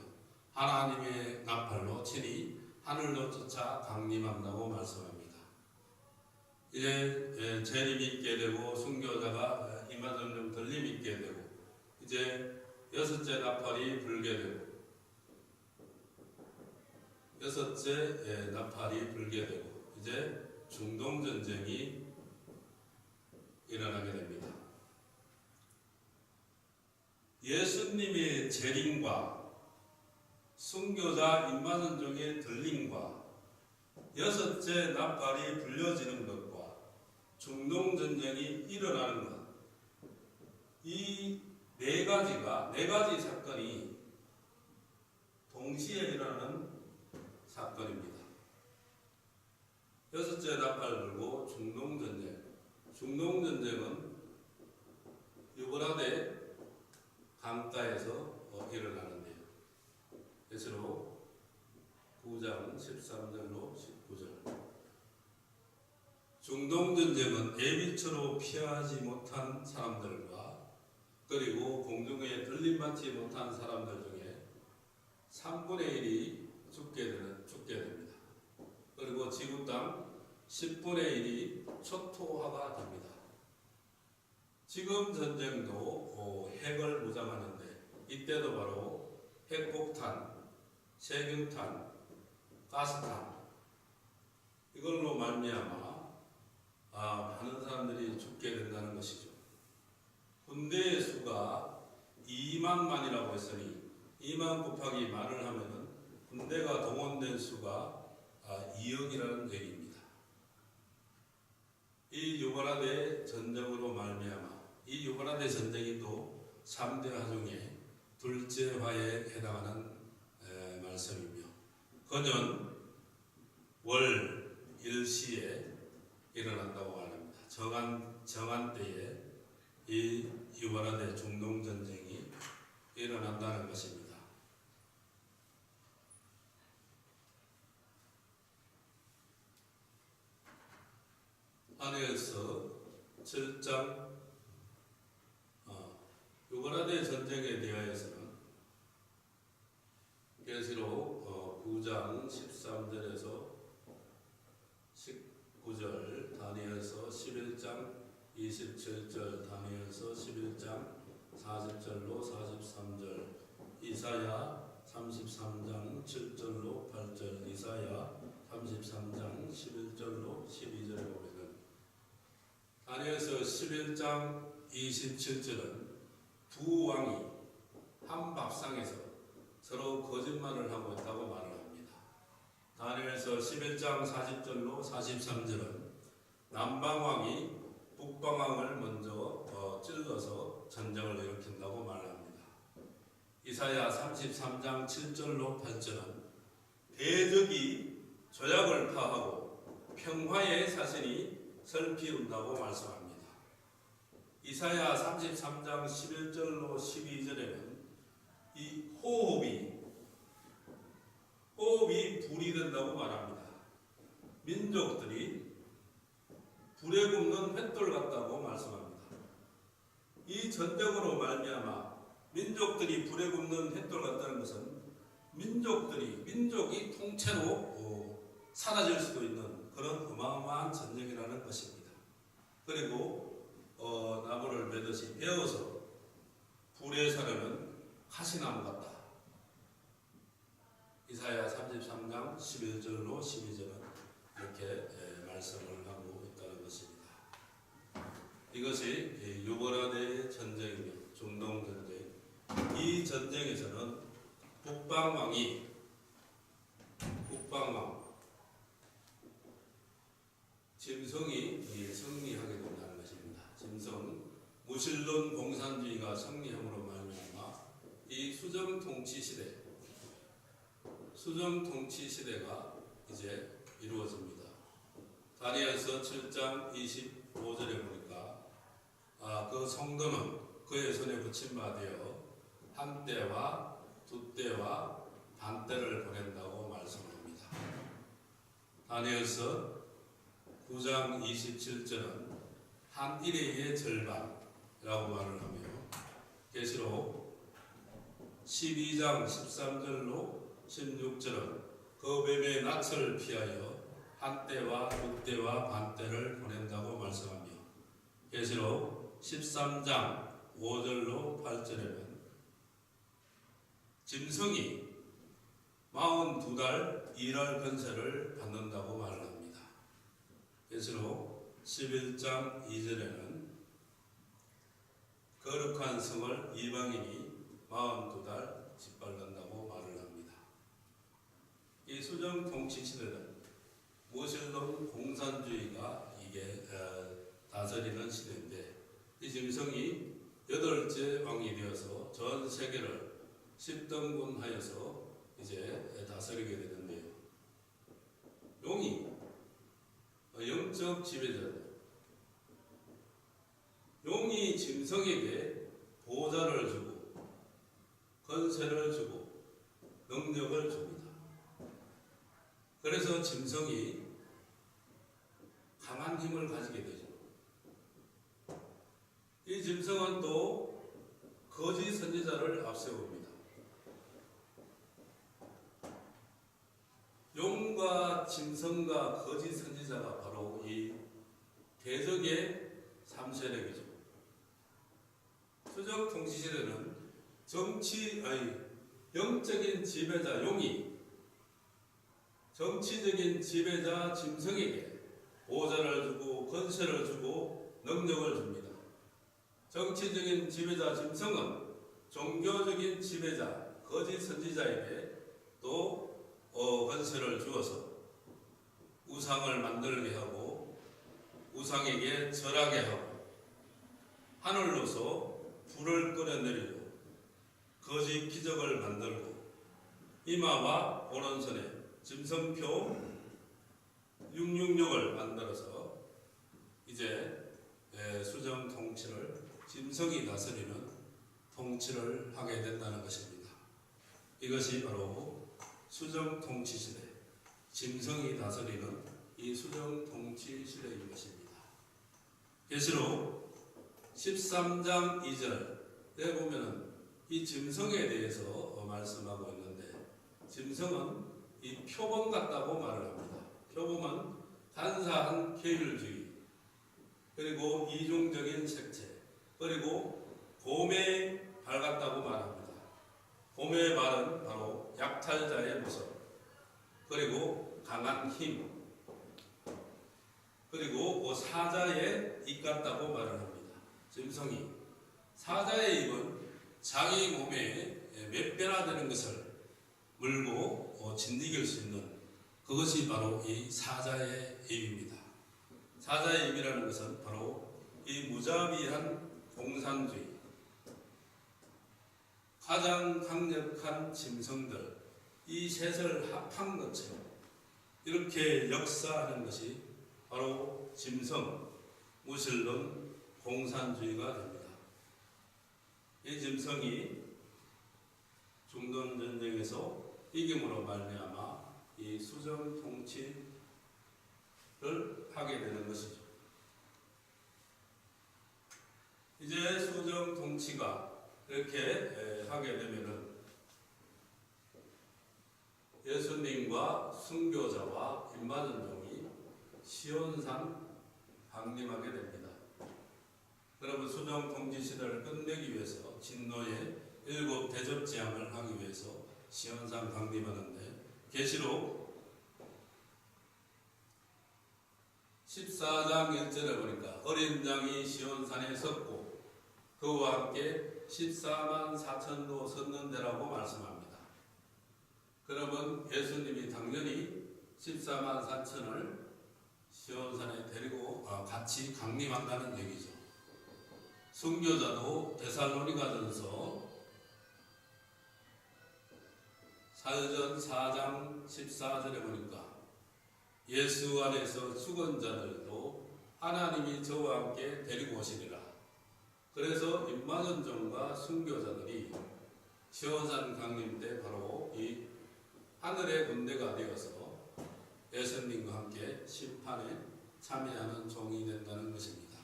하나님의 나팔로 친히 하늘로 쫓아 강림한다고 말씀합니다. 이제 재림이 있게 되고 순교자가 입맞은 종 들림이 있게 되고, 이제 여섯째 나팔이 불게 되고, 이제 중동전쟁이 일어나게 됩니다. 예수님의 재림과 순교자 입맞은 종의 들림과 여섯째 나팔이 불려지는 것과 중동전쟁이 일어나는 것, 이 네 가지 사건이 동시에 일어나는 사건입니다. 여섯째 나팔 불고 중동전쟁은 유브라데 강가에서 일어나는데요. 계시록 9장 13절로 19절. 중동전쟁은 에비처로 피하지 못한 사람들과 그리고 공중에 들림받지 못한 사람들 중에 3분의 1이 죽게 됩니다. 그리고 지구 땅 10분의 1이 초토화가 됩니다. 지금 전쟁도 핵을 무장하는데, 이때도 바로 핵폭탄, 세균탄, 가스탄 이걸로 말미암아 많은 사람들이 죽게 된다는 것이죠. 군대의 수가 2만만이라고 했으니 2만 곱하기 만을 하면은 군대가 동원된 수가 2억이라는 얘기입니다. 이 유가라데 전쟁으로 말미암아 이 유가라데 전쟁이 또 3대 화중의 둘째 화에 해당하는 말씀이며 거년 월 일시에 일어난다고 말합니다. 정한 때에 이 유가라데 중동 전쟁이 일어난다는 것입니다. 안에서 7장 유가라데 전쟁에 대하여서는 계시록 9장 13절에서 19절, 다니엘서 11장 27절, 다니엘서 11장 40절로 43절, 이사야 33장 7절로 8절, 이사야 33장 11절로 12절에 보면은 다니엘서 11장 27절은 두 왕이 한 밥상에서 서로 거짓말을 하고 있다고 말을 합니다. 다니엘서 11장 40절로 43절은 남방왕이 북방왕을 먼저 찔러서 전쟁을 일으킨다고 말합니다. 이사야 33장 7절로 8절은 대적이 조약을 파하고 평화의 사신이 설피운다고 말씀합니다. 이사야 33장 11절로 12절에는 이 호흡이 불이 된다고 말합니다. 민족들이 불에 굽는 횃돌 같다고 말씀합니다. 이 전쟁으로 말미암아 민족들이 불에 굽는 횃돌 같다는 것은 민족이 통째로 사라질 수도 있는 그런 어마어마한 전쟁이라는 것입니다. 그리고 나무를 매듯이 베어서 불에 사르는 가시나무 같다. 이사야 33장 11절로 12절은 이렇게 말씀을 하고 있다는 것입니다. 이것이 유가라데 전쟁이며 중동 전쟁. 이 전쟁에서는 북방왕 짐승이 승리하게 된다는 것입니다. 짐승 무신론 공산주의가 승리함으로 말미암아 이 수정 통치 시대가 이제 이루어집니다. 다니엘서 7장 25절에 보니까 그 성도는 그의 손에 붙임 바 되어 한 때와 두 때와 반 때를 보낸다고 말씀합니다. 다니엘서 9장 27절은 한 일회의 절반이라고 말을 하며 계시록 12장 13절로 16절은 그 뱀의 낯을 피하여 한 때와 두 때와 반 때를 보낸다고 말씀하며 계시록 13장 5절로 8절에는 짐승이 42달 일할 권세를 받는다고 말을 합니다. 계시록 11장 2절에는 거룩한 성을 이방인이 42달 짓밟는다고 말을 합니다. 이 수정 통치 시대는 무신론 공산주의가 이게 다스리는 시대인데 이 짐승이 8째 왕이 되어서 전 세계를 10등분하여서 이제 다스리게 되는데요. 용이 영적 지배자다. 용이 짐승에게 보좌를 주고 권세를 주고 능력을 줍니다. 그래서 짐승이 강한 힘을 가지게 되죠. 이 짐승은 또 거짓 선지자를 앞세웁니다. 용과 짐승과 거짓 선지자가 바로 이 대적의 3세력이죠. 수정 통치 시대는 영적인 지배자 용이 정치적인 지배자 짐승에게 보좌를 주고 권세를 주고 능력을 줍니다. 정치적인 지배자 짐승은 종교적인 지배자 거짓 선지자에게 또 권세를 주어서 우상을 만들게 하고 우상에게 절하게 하고 하늘로서 불을 끌어내리고 거짓 기적을 만들고 이마와 오른손에 짐승표 666을 만들어서 이제 수정 통치를 짐승이 다스리는 통치를 하게 된다는 것입니다. 이것이 바로 수정 통치 시대, 짐승이 다스리는 이 수정 통치 시대인 것입니다. 계시록 13장 2절에 보면은 이 짐승에 대해서 말씀하고 있는데, 짐승은 이 표범 같다고 말을 합니다. 표범은 간사한 계율주의, 그리고 이중적인 색채, 그리고 곰의 발 같다고 말합니다. 곰의 발은 바로 약탈자의 모습, 그리고 강한 힘, 그리고 사자의 입 같다고 말을 합니다. 짐승이 사자의 입은 자기 몸에 몇 배나 되는 것을 물고 진드길 수 있는 그것이 바로 이 사자의 입입니다. 사자의 입이라는 것은 바로 이 무자비한 공산주의, 가장 강력한 짐승들, 이 셋을 합한 것처럼 이렇게 역사하는 것이 바로 짐승, 무슬림, 공산주의가 됩니다. 이 짐승이 중동 전쟁에서 이김으로 말미암아 이 수정 통치를 하게 되는 것이죠. 이제 수정 통치가 이렇게 하게 되면은 예수님과 순교자와 임마전종이 시온산 방림하게 됩니다. 여러분, 수정 통치 시대를 끝내기 위해서 진노의 7 대접 재앙을 하기 위해서 시온산 방림하는데, 계시록 14장 1절에 보니까 어린 양이 시온산에 섰고 그와 함께 14만 4천도 섰는데라고 말씀합니다. 그러면 예수님이 당연히 14만 4천을 시온산에 데리고 같이 강림한다는 얘기죠. 순교자도 데살로니가전서 4장 14절에 보니까 예수 안에서 죽은 자들도 하나님이 저와 함께 데리고 오시리라. 그래서 임마전종과 순교자들이 시온산 강림 때 바로 이 하늘의 군대가 되어서 예수님과 함께 심판에 참여하는 종이 된다는 것입니다.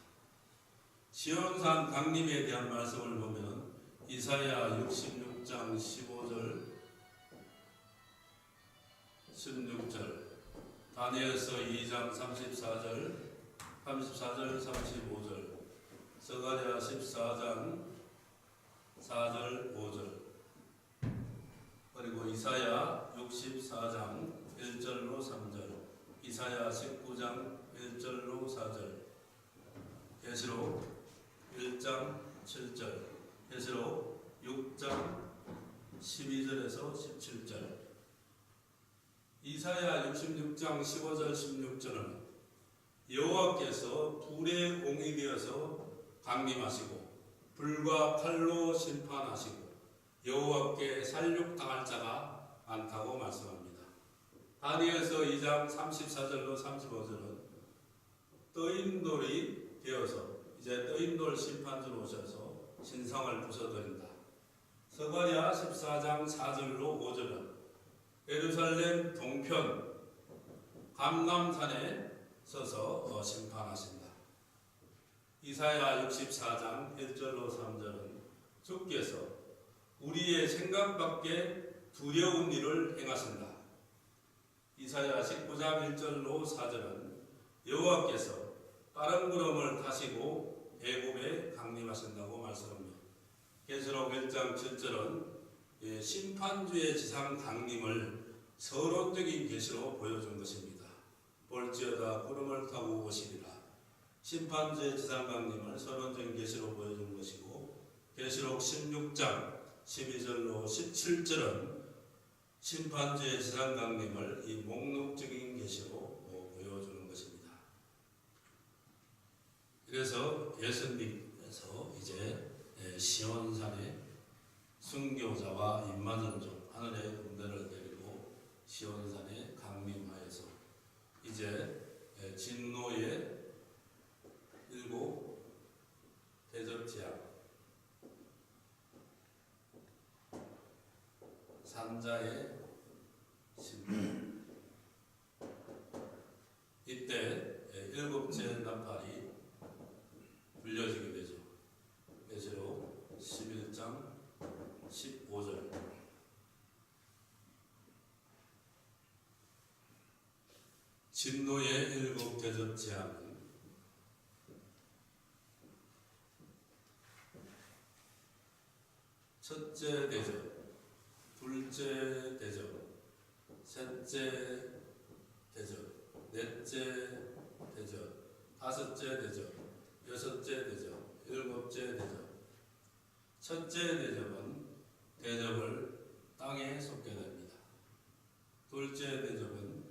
시온산 강림에 대한 말씀을 보면 이사야 66장 15절 16절, 다니엘서 2장 34절 35절, 스가랴 14장 4절 5절, 그리고 이사야 64장 1절로 3절, 이사야 19장 1절로 4절, 계시록 1장 7절, 계시록 6장 12절에서 17절, 이사야 66장 15절 16절은 여호와께서 불의 공이 되어서 강림하시고 불과 칼로 심판하시고 여호와께 살육당할 자가 많다고 말씀합니다. 다니엘서 2장 34절로 35절은 떠임돌이 되어서 이제 떠임돌 심판주로 오셔서 신성을 부숴드린다. 스가랴 14장 4절로 5절은 예루살렘 동편 감람산에 서서 심판하신다. 이사야 64장 1절로 3절은 주께서 우리의 생각밖에 두려운 일을 행하신다. 이사야 19장 1절로 4절은 여호와께서 빠른 구름을 타시고 애굽에 강림하신다고 말씀합니다. 계시록 1장 7절은 심판주의 지상 강림을 서론적인 계시로 보여준 것입니다. 볼지어다 구름을 타고 오시리라. 심판주의 지상 강림을 서론적인 계시로 보여준 것이고, 계시록 16장 12절로 17절은 심판주의 지상 강림을 이 목록적인 계시로 보여주는 것입니다. 그래서 예수님께서 이제 시온산에 순교자와 임마전종 하늘의 군대를 데리고 시온산에 강림하여서 이제 진노의 일곱 대접제약 산자의 심판, 이때 일곱째 나팔이 불려지게 되죠. 계시록 11장 15절. 진노의 일곱 대접 제한은 첫째 대접, 둘째 대접, 셋째 대접, 넷째 대접, 다섯째 대접, 여섯째 대접, 일곱째 대접. 첫째 대접은 대접을 땅에 쏟게 됩니다. 둘째 대접은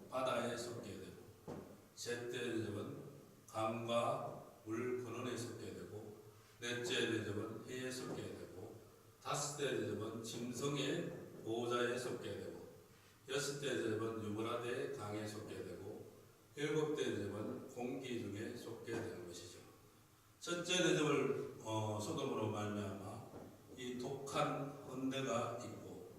바다에 쏟게 되고, 셋째 대접은 강과 물 근원에 쏟게 되고, 넷째 대접은 해에 쏟게 되고, 다섯째 대접은 짐승의 보호자에 쏟게 되고, 여섯째 대접은 유브라데 강에 쏟게 되고, 일곱째 대접은 공기 중에 쏟게 되는 것이죠. 첫째 대접을 쏟음으로 말미암아 이 독한 헌대가 있고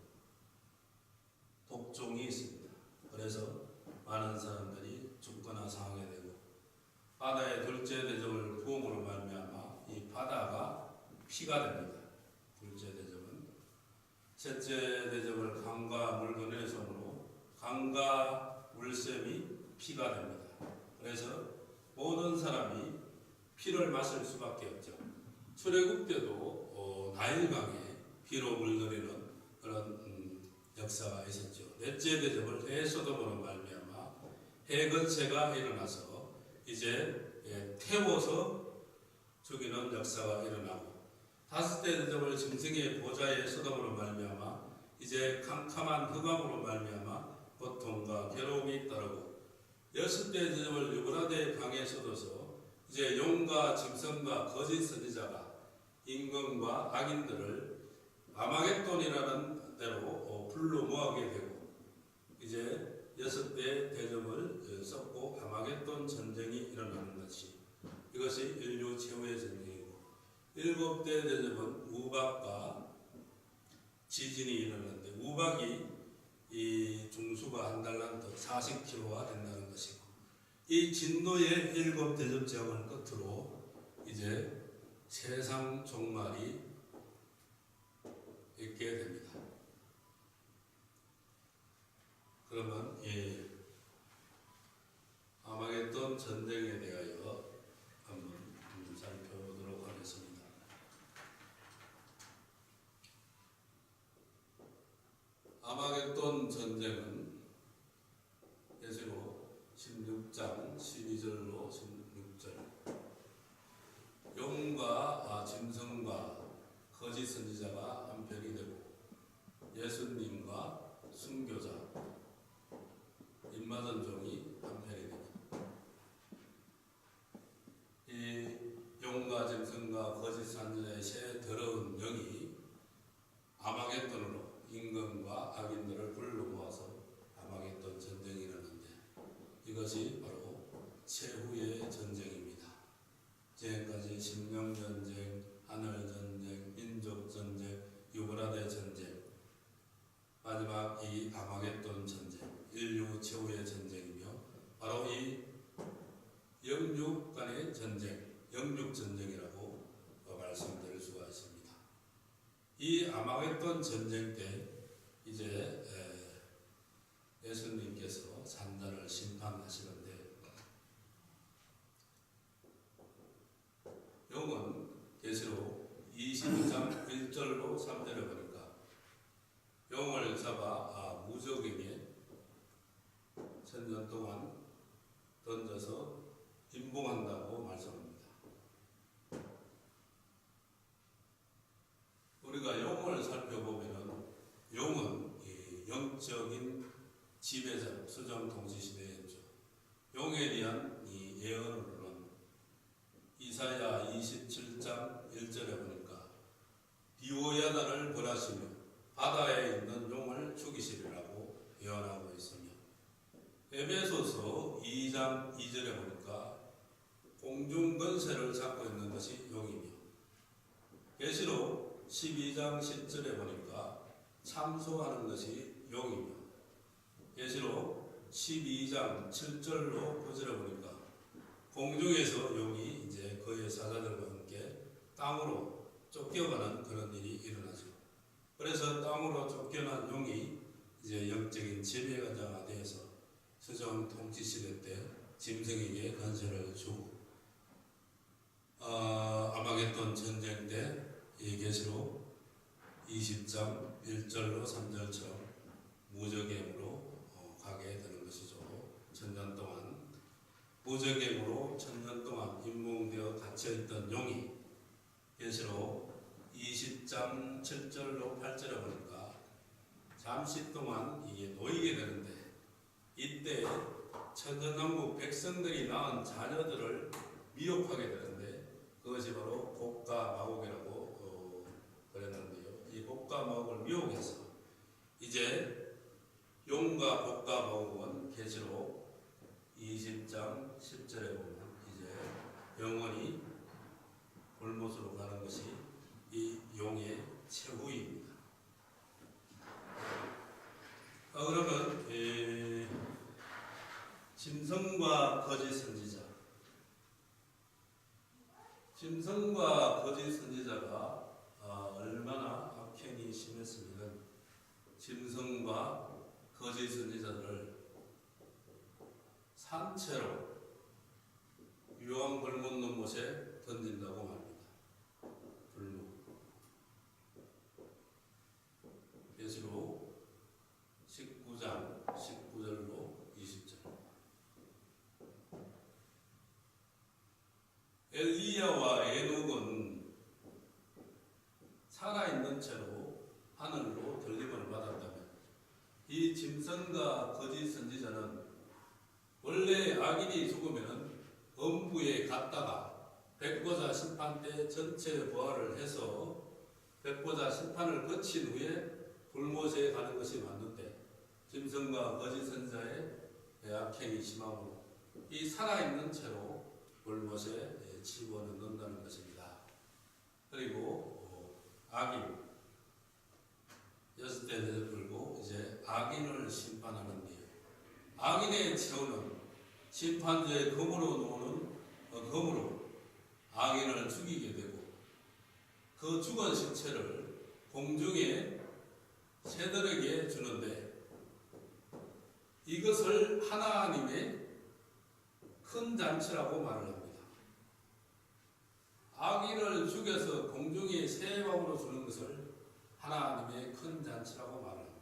독종이 있습니다. 그래서 많은 사람들이 죽거나 상하게 되고, 바다의 둘째 대접을 부음으로 말미암아 이 바다가 피가 됩니다. 둘째 대접은. 셋째 대접을 강과 물건의 손으로 강과 물샘이 피가 됩니다. 그래서 모든 사람이 피를 마실 수밖에 없죠. 출애굽 때도 나일강에 피로 물들이는 그런 역사가 있었죠. 넷째 대접을 해 소돔으로 말미암아 해 근세가 일어나서 이제 태워서 죽이는 역사가 일어나고, 다섯째 대접을 짐승의 보좌의 소돔으로 말미암아 이제 캄캄한 흑암으로 말미암아 고통과 괴로움이 따르고, 여섯째 대접을 유브라데 강에 쏟아서 이제 용과 짐승과 거짓 선지자가 임금과 악인들을 아마겟돈이라는 데로 불러 모아게 되고, 이제 여섯째 대접을 쏟고 아마겟돈 전쟁이 일어나는 것이, 이것이 인류 최후의 전쟁이고, 일곱째 대접은 우박과 지진이 일어나는데, 우박이 이 중수가 한 달란트 40kg가 된다는 것이고, 이 진노의 일곱 대접 제왕을 끝으로 이제 세상 종말이 있게 됩니다. 그러면 이 아마겟돈 전쟁에 대하여 한번 살펴보도록 하겠습니다. 아마겟돈 전쟁은 계시록 16장 12절로 16절, 용과 짐승과 거짓 선지자가 한편이 되고, 예수님과 순교자 임마전종이 한편이 됩니다. 이 용과 짐승과 거짓 선지자의 새 더러운 영이 아마겟돈으로 임금과 악인들을 불러 모아서 아마겟돈 전쟁이 일어나는데, 이것이 바로 최후의 전쟁입니다. 지금까지 심령전쟁, 하늘전쟁, 민족전쟁, 유브라데 전쟁, 마지막 이 아마겟돈 전쟁, 인류 최후의 전쟁이며, 바로 이 영육 간의 전쟁, 영육전쟁이라고 말씀드릴 수가 있습니다. 이 아마겟돈 전쟁 때 이제 예수님께서 산자를 심판하시는데, 용은 계시록 22장 1절로 3절에 보니까 무적에게 천년 동안 던져서 임봉한다고 말씀합니다. 우리가 용을 살펴보면은 용은 이 영적인 지배자, 수정통치시대였죠. 용에 대한 이 예언으로는 이사야 27장 1절에 보니까 비오야다를 벌하시며 바다에 있는 용을 죽이시리라고 예언하고 있으며, 에베소서 2장 2절에 보니까 공중 권세를 잡고 있는 것이 용이며, 계시록 12장 10절에 보니까 참소하는 것이 용이며, 계시록 12장 7절로 9절에 보니까 공중에서 용이 이제 그의 사자들과 함께 땅으로 쫓겨가는 그런 일이 일어나죠. 그래서 땅으로 쫓겨난 용이 이제 영적인 지배자가 되어서 수정 통치 시대 때 짐승에게 권세를 주고, 아마겟돈 전쟁 때 이 계시록 20장 1절로 3절처럼 무적행으로 가게 되는 것이죠. 천년 동안 무적행으로 천년 동안 임몽되어 갇혀있던 용이 계시록 20장 7절로 8절에 보니까 잠시 동안 이게 놓이게 되는데, 이때 천전왕국 백성들이 낳은 자녀들을 미혹하게 되는데, 그것이 바로 곡과 마곡이라고 그랬는데요. 이 곡과 마곡을 미혹해서 이제 용과 곡과 마곡은 계시록 20장 10절에 보면 이제 영원히 골못으로 가는 것이 이 용의 최후입니다. 그러면 짐승과 거짓 선지자, 짐승과 거짓 선지자가 얼마나 악행이 심했으면 짐승과 거짓 선지자들을 산채로 유황 불묻는 곳에 던진다고 말합니다. 불문. 계시록 19장 19절로 20절. 엘리야와 에녹은 살아있는 채로 하늘로 들림을 받았다면, 이 짐승과 거짓 선지자는 원래 악인이 죽으면 엄부에 갔다가 백보자 심판 때 전체 부활을 해서 백보자 심판을 거친 후에 불못에 가는 것이 맞는데, 짐승과 거짓 선지자의 악행이 심함으로 이 살아있는 채로 불못에 집어넣는다는 것입니다. 그리고 악인, 여섯 대를 불고 이제 악인을 심판하는데요. 악인의 최후는 심판대에 검으로 놓는 검으로 악인을 죽이게 되고, 그 죽은 시체를 공중에 새들에게 주는데, 이것을 하나님의 큰 잔치라고 말을 합니다. 악인을 죽여서 공중에 새밥으로 주는 것을 하나님의 큰 잔치라고 말을 합니다.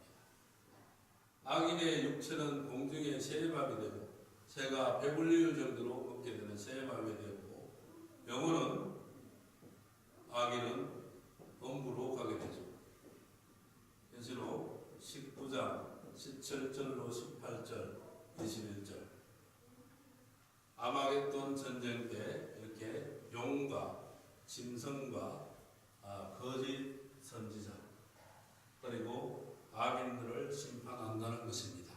악인의 육체는 공중에 새밥이 되고, 새가 배불릴 정도로 먹게 되는 새밥이 되고, 영혼은 악인은 엄부로 가게 되죠. 계시록 19장 17절로 18절 21절. 아마겟돈 전쟁 때 이렇게 용과 짐승과 거짓 선지자 그리고 악인들을 심판한다는 것입니다.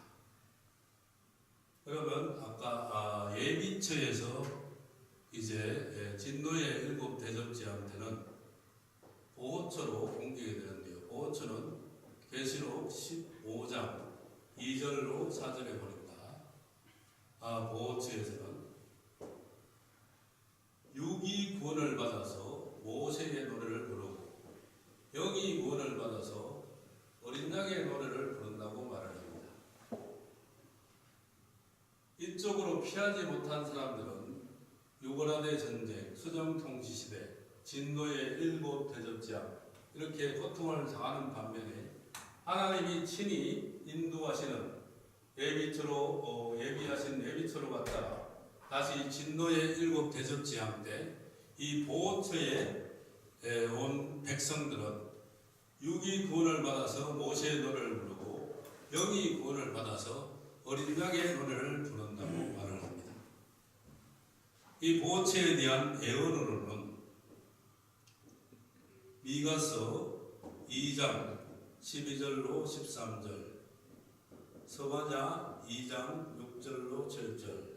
그러면 아까 예비처에서 이제 진노의 일곱 대접지한테는 보호처로 옮기게 되는데요. 보호처는 계시록 15장 2절로 4절에 보니까 보호처에서는 육이 구원을 받아서 모세의 노래를 부르고, 영이 구원을 받아서 어린 양의 노래를 부른다고 말을 합니다. 이쪽으로 피하지 못한 사람들은 유고라대 전쟁, 수정통치시대, 진노의 일곱 대접지향 이렇게 고통을 당하는 반면에, 하나님이 친히 인도하시는 예비하신 예비처로 갔다가 다시 진노의 7 대접 재앙 때 이 보호처에 온 백성들은 육이 구원을 받아서 모세의 노래를 부르고 영이 구원을 받아서 어린 양의 노래를 부른다고 말을 합니다. 이 보호처에 대한 예언으로는 미가서 2장 12절로 13절, 서바냐 2장 6절로 7절,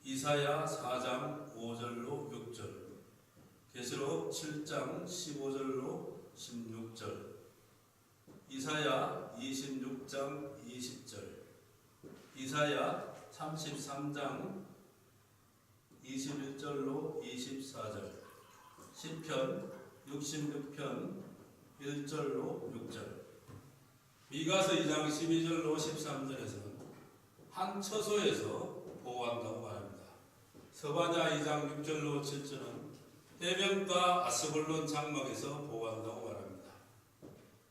이사야 4장 5절로 6절, 계시록 7장 15절로 16절, 이사야 26장 20절, 이사야 33장 21절로 24절, 시편 66편 1절로 6절, 미가서 2장 12절로 13절에서는 한 처소에서 보호한다고 말합니다. 서바냐 2장 6절로 7절은 해변가 아스볼론 장막에서 보호한다고 말합니다.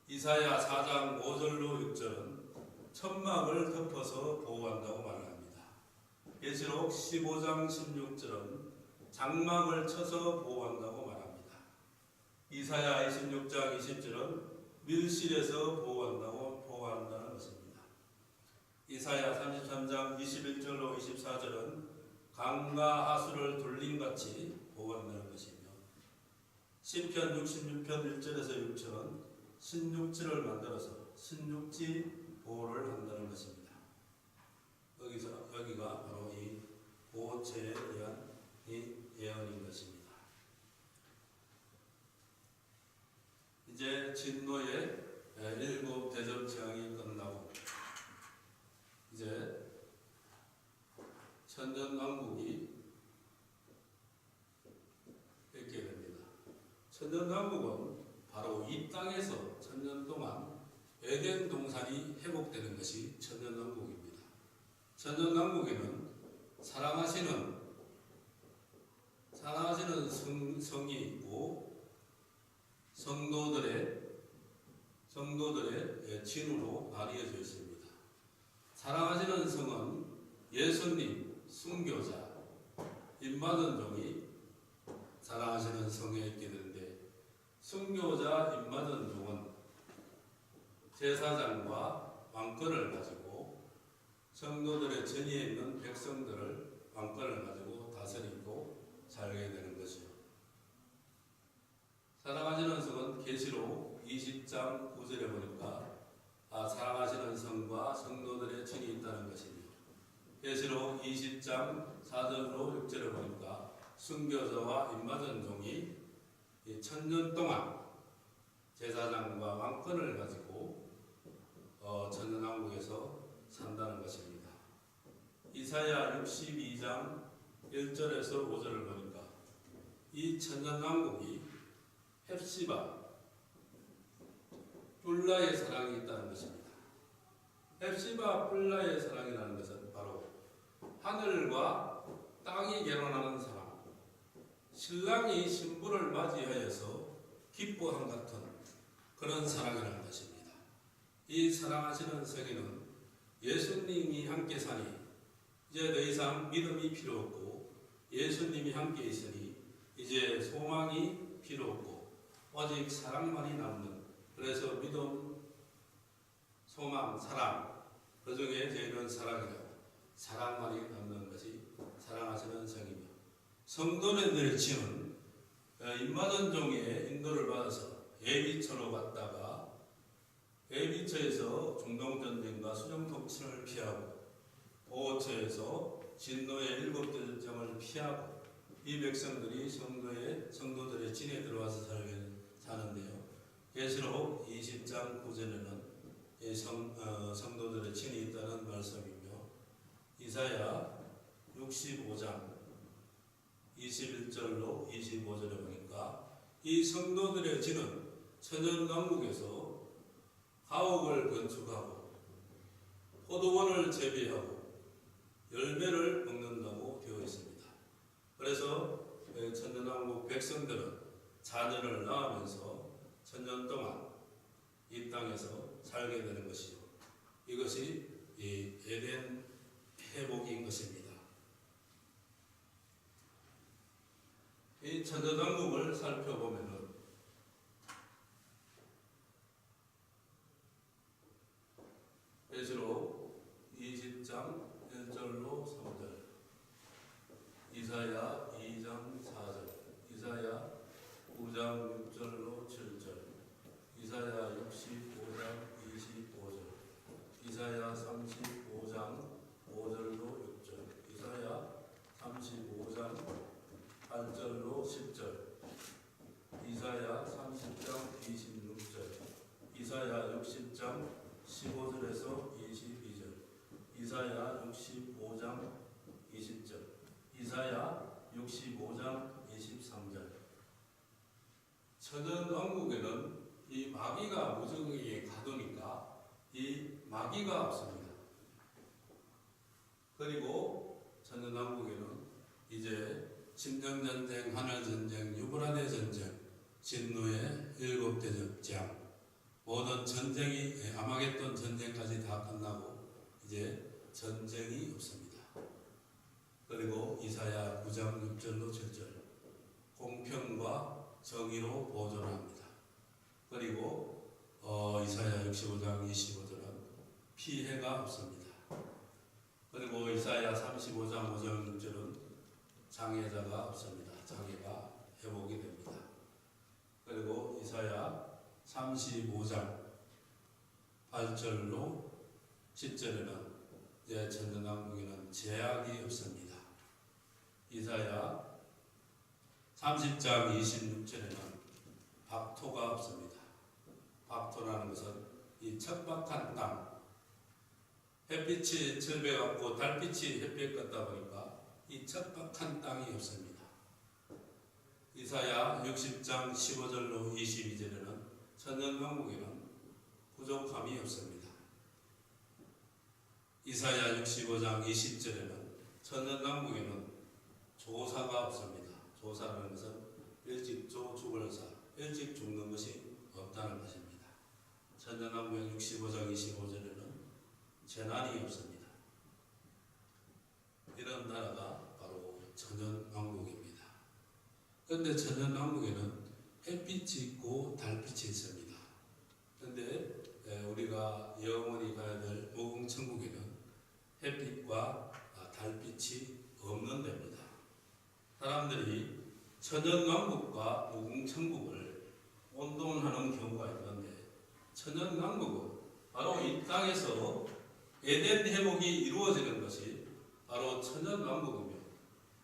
이사야 4장 5절로 6절은 천막을 덮어서 보호한다고 말합니다. 계시록 15장 16절은 장막을 쳐서 보호한다고 말합니다. 이사야 26장 20절은 밀실에서 보호한다는 것입니다. 이사야 33장 21절로 24절은 강과 하수를 돌림같이 보호한다는 것이며, 시편 66편 1절에서 6절은 신육지를 만들어서 신육지 보호를 한다는 것입니다. 여기가 바로 이 보호체에 대한 이 예언인 것입니다. 이제 진노의 7 대접 재앙이 끝나고 이제 천년왕국이 있게 됩니다. 천년왕국은 바로 이 땅에서 천년 동안 에덴 동산이 회복되는 것이 천년왕국입니다. 천년왕국에는 사랑하시는 성이 있고 성도들의 진으로 나뉘어져 있습니다. 사랑하시는 성은 예수님, 순교자, 임받은 종이 사랑하시는 성에 있게 되는데, 순교자, 임받은 종은 제사장과 왕권을 가지고 성도들의 전위에 있는 백성들을 왕권을 가지고 다스리고 살게 되는 것이요. 사랑하시는 성은 계시록 20장 9절에 보니까 사랑하시는 성과 성도들의 전이 있다는 것이며, 계시록 20장 4절로 6절에 보니까 순교자와 임맞은 종이 1000년 동안 제사장과 왕권을 가지고 천년왕국에서 산다는 것입니다. 이사야 62장 1절에서 5절을 보니까 이 천년왕국이 헵시바, 뿔라의 사랑이 있다는 것입니다. 헵시바 뿔라의 사랑이라는 것은 바로 하늘과 땅이 결혼하는 사랑, 신랑이 신부를 맞이하여서 기뻐한 같은 그런 사랑이라는 것입니다. 이 사랑하시는 성에는 예수님이 함께 사니 이제 더 이상 믿음이 필요 없고, 예수님이 함께 있으니 이제 소망이 필요 없고 오직 사랑만이 남는, 그래서 믿음, 소망, 사랑, 그 중에 저희는 사랑만이 남는 것이 사랑하시는 성이며, 성도들의 지은 임받은 종의 인도를 받아서 예비처로 갔다가 예비처에서 중동전쟁과 수정통치를 피하고 보호처에서 진노의 7 대접장을 피하고 이 백성들이 성도들의 진에 들어와서 사는데요. 계시록 20장 9절에는 성도들의 진이 있다는 말씀이며, 이사야 65장 21절로 25절에 보니까 이 성도들의 진은 천연왕국에서 가옥을 건축하고 포도원을 재배하고 열매를 먹는다고 되어 있습니다. 그래서 천년왕국 백성들은 자녀를 낳으면서 천년 동안 이 땅에서 살게 되는 것이요. 이것이 이 에덴 회복인 것입니다. 이 천연왕국을 살펴보면은 예시로 20장 1절로 3절, 이사야 2장 4절, 이사야 9장 6절로 7절, 이사야 65장 25절, 이사야 35장 5절로 6절, 이사야 35장 8절로 10절, 이사야 30장 26절, 이사야 60장 15절에서 22절, 이사야 65장 20절, 이사야 65장 23절. 천연왕국에는 이 마귀가 무정에게 가두니까 이 마귀가 없습니다. 그리고 천연왕국에는 이제 침정전쟁, 하늘전쟁, 유브라데 전쟁, 진노의 7대 적장, 모든 전쟁이 아마겟돈 전쟁까지 다 끝나고 이제 전쟁이 없습니다. 그리고 이사야 9장 6절로 7절, 공평과 정의로 보존합니다. 그리고 이사야 65장 25절은 피해가 없습니다. 그리고 이사야 35장 5절 6절은 장애자가 없습니다. 장애가 회복이 됩니다. 그리고 이사야 35장 8절로 10절에는 이제 천연왕국에는 제약이 없습니다. 이사야 30장 26절에는 박토가 없습니다. 박토라는 것은 이 척박한 땅, 햇빛이 절벽같고 달빛이 햇빛 같다 보니까 이 척박한 땅이 없습니다. 이사야 60장 15절로 22절에는 천연왕국에는 부족함이 없습니다. 이사야 65장 20절에는 천연왕국에는 조사가 없습니다. 조사라는 것은 일찍 죽을 사, 일찍 죽는 것이 없다는 것입니다. 천연왕국의 65장 25절에는 재난이 없습니다. 이런 나라가 바로 천연왕국입니다. 그런데 천연왕국에는 햇빛이 있고 달빛이 있습니다. 그런데 우리가 영원히 가야 될 무궁천국에는 햇빛과 달빛이 없는 데입니다. 사람들이 천연왕국과 무궁천국을 혼돈하는 경우가 있는데, 천연왕국은 바로 이 땅에서 에덴 회복이 이루어지는 것이 바로 천연왕국이며,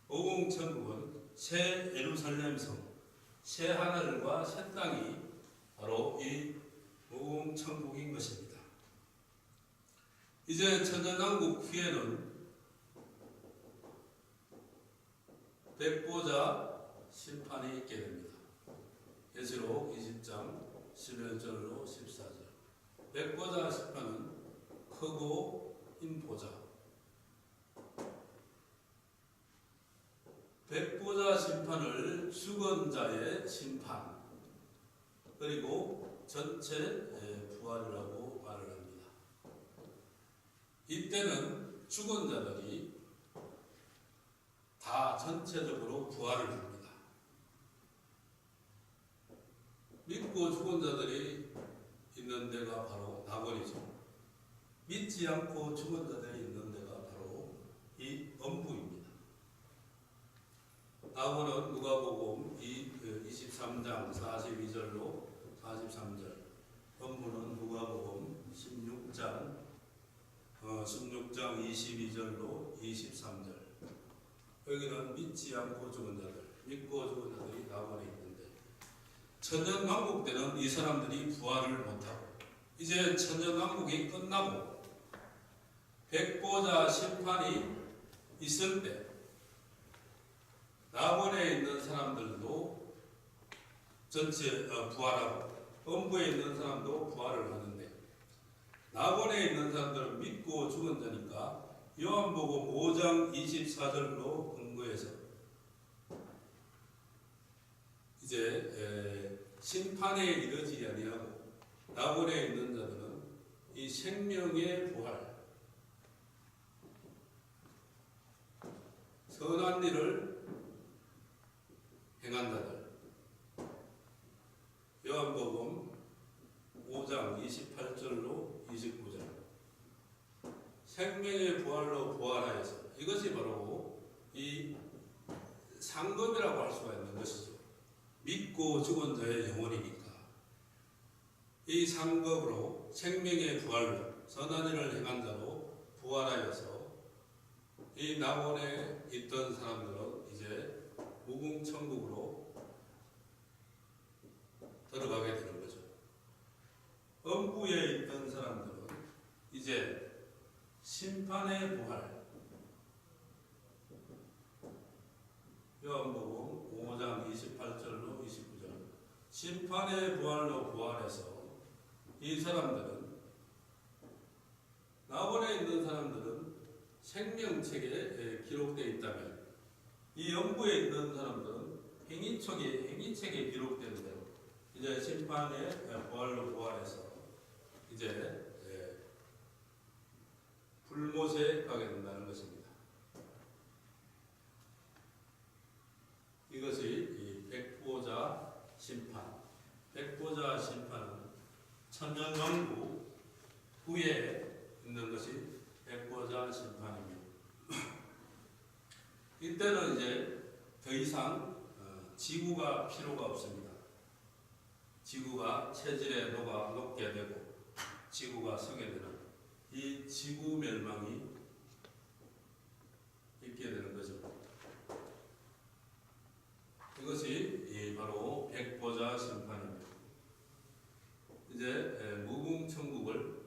무궁천국은 새 예루살렘성, 새 하늘과 새 땅이 바로 이 무궁천국인 것입니다. 이제 천연왕국 후에는 백보자 심판이 있게 됩니다. 계시록 20장 11절로 14절. 백보자 심판은 크고 흰 보자. 백보자 심판을 죽은 자의 심판, 그리고 전체 부활이라고 말을 합니다. 이때는 죽은 자들이 다 전체적으로 부활을 합니다. 믿고 죽은 자들이 있는 데가 바로 낙원이죠. 믿지 않고 죽은 자들이 있는 데가 바로 이 엄부입니다. 낙원은 누가복음 23장 42절로 43절, 엄부는 누가복음 16장 22절로 23절. 여기는 믿지 않고 죽은 자들, 믿고 죽은 자들이 낙원에 있는데, 천연왕국 때는 이 사람들이 부활을 못하고, 이제 천연왕국이 끝나고 백보자 심판이 있을 때 낙원에 있는 사람들도 전체 부활하고, 엄부에 있는 사람도 부활을 하는데, 낙원에 있는 사람들은 믿고 죽은 자니까 요한복음 5장 24절로 근거해서 이제 심판에 이르지 아니하고 낙원에 있는 자들은 이 생명의 부활, 선한 일을 행한 자들. 요한복음 5장 28절로 29절. 생명의 부활로 부활하여서, 이것이 바로 이 상급이라고 할 수가 있는 것이죠. 믿고 죽은 자의 영혼이니까. 이 상급으로 생명의 부활로 선한 일을 행한 자로 부활하여서 이 낙원에 있던 사람들은 이제 무궁천국으로 들어가게 되는 거죠. 음부에 있던 사람들은 이제 심판의 부활, 요한복음 5장 28절로 29절. 심판의 부활로 부활해서 이 사람들은, 낙원에 있는 사람들은 생명책에 기록되어 있다면, 이 영부에 있는 사람들은 행위책에 기록된 대로 이제 심판의 부활로 부활해서 이제 불못에 가게 된다는 것입니다. 이것이 이 백보자 심판. 백보자 심판은 천년왕국 후에 있는 것이 백보자 심판입니다. 이때는 이제 더 이상 지구가 필요가 없습니다. 지구가 체질에 녹게 되고 지구가 서게 되는 이 지구 멸망이 있게 되는 거죠. 이것이 바로 백보자 심판입니다. 이제 무궁천국을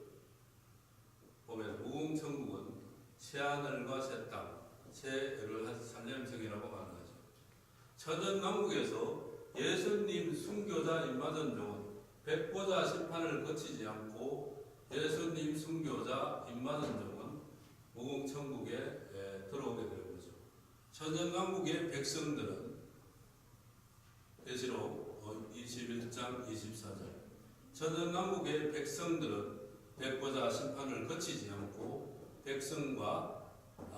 보면, 무궁천국은 새하늘과 새 땅, 새 예루살렘성이라고 말하는 거죠. 천연왕국에서 예수님 순교자 임마전종은 백보자 심판을 거치지 않고 예수님 순교자 임마전종은 무궁천국에 들어오게 되는 거죠. 천연왕국의 백성들은 계시록 21장 24절. 천연왕국의 백성들은 백보자 심판을 거치지 않고 백성과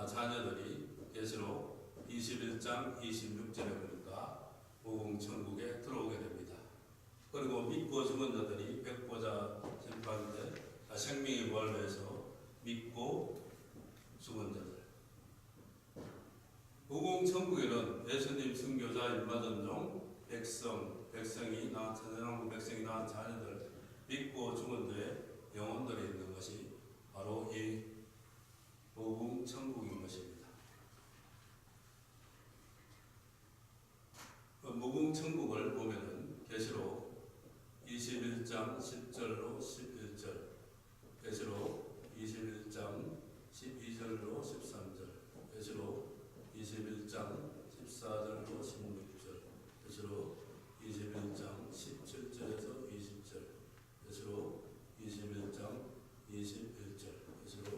자녀들이 계시록 21장 26절에 보니까 무궁천국에 들어오게 됩니다. 그리고 믿고 죽은 자들이 백보자 심판대 생명의 부활로 해서 믿고 죽은 자들. 무궁천국에는 예수님 순교자 임마전종 백성이 낳은 천연왕국 백성이 낳은 자녀들, 믿고 죽은 자의 영혼들이 있는 것이 바로 이 무궁천국인 것입니다. 무궁천국을 보면은 계시록 21장 10절로 11절, 계시록 21장 12절로 13절, 계시록 21장 14절로 16절, 계시록 21장 17절에서 20절, 계시록 21장 21절, 계시록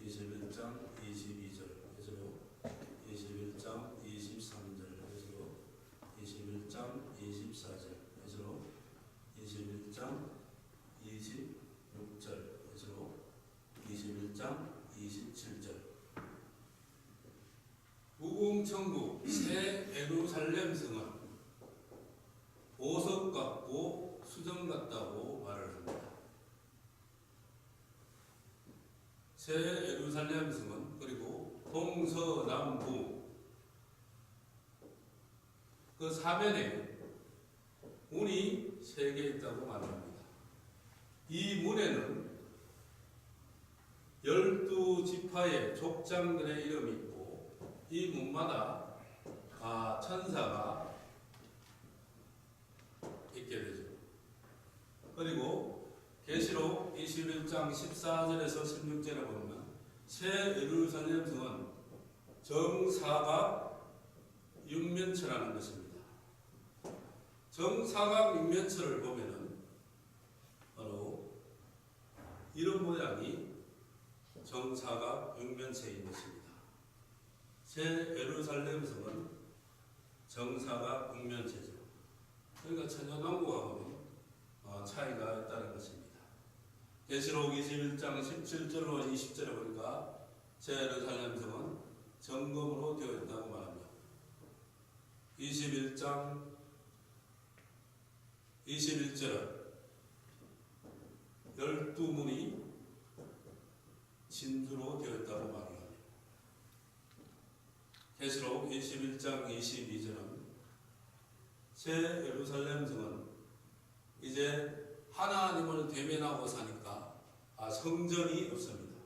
21장 22절, 계시록 21장 23절, 계시록 21장 24절, 계시록 21장 26절, 계시록 21장 27절. 무궁천국 새 예루살렘 성은 보석 같고 수정 같다고 말을 합니다. 새 예루살렘 성은, 그리고 동서남부 그 사면에 문이 3개 있다고 말합니다. 이 문에는 12지파의 족장들의 이름이 있고, 이 문마다 천사가 있게 되죠. 그리고 계시록 21장 14절에서 16절에 보면 새 예루살렘 성은 정사각 육면체라는 것입니다. 정사각 육면체를 보면은 바로 이런 모양이 정사각 육면체인 것입니다. 새 예루살렘 성은 정사각 육면체죠. 그러니까 천연왕국하고는 차이가 있다는 것입니다. 계시록 21장 17절로 20절에 보니까 새 예루살렘 성은 정금으로 되어 있다고 말합니다. 21장 21절은 12문이 진주로 되어 있다고 말을 합니다. 계시록 21장 22절은 새 예루살렘 성은 이제 하나님을 대면하고 사니까 성전이 없습니다.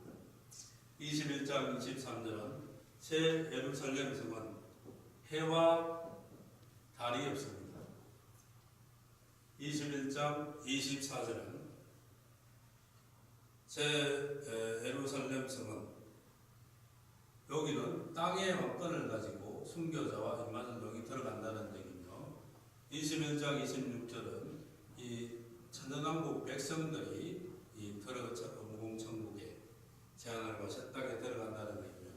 21장 23절은 새 예루살렘 성은 해와 달이 없습니다. 21장 24절은 새 예루살렘 성은 여기는 땅의 왕권을 가지고 순교자와 임마전동이 들어간다는 얘기며 21장 26절은 이 천연왕국 백성들이 이 무궁천국에 제한을과 새 땅에 들어간다는 얘기며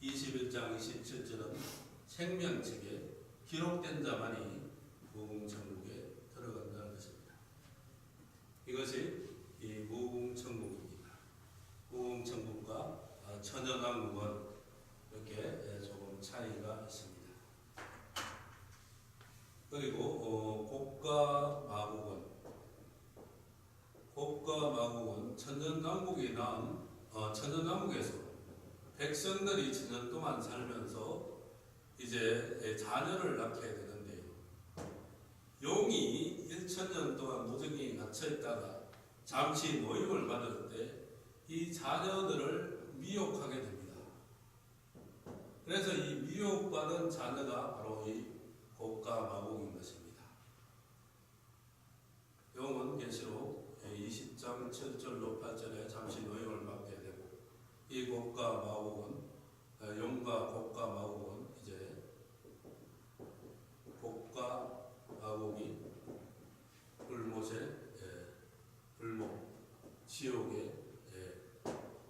21장 27절은 생명책에 기록된 자만이 무궁천국에 들어간다는 것입니다. 이것이 이 무궁천국입니다. 무궁천국과 천연왕국은 이렇게 조금 차이가 있습니다. 그리고 곡과 마국은 천연왕국이 낳은 천연왕국에서 백성들이 천년 동안 살면서 이제 자녀를 낳게 되는데요. 용이 1000년 동안 무정이 갇혀 있다가 잠시 노임을 받을 때 이 자녀들을 미혹하게 됩니다. 그래서 이 미혹받은 자녀가 바로 이 곡과 마곡인 것입니다. 용은 계시록 20장 7절로 8절에 잠시 노임을 받게 되고 이 곡과 마곡은 용과 곡과 마곡은 이제 곡과 마곡이 불목 지옥에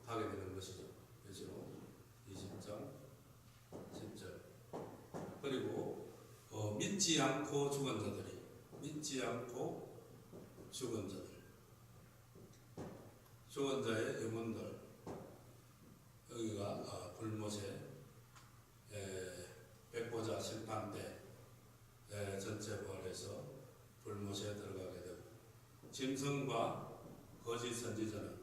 가게 되는 것이죠. 계시록 20장 10절. 그리고 믿지 않고 죽은 자의 영혼들 여기가 불못에 백보자 심판 때 전체 부활해서 불못에 들어가게 되고 짐승과 거짓 선지자는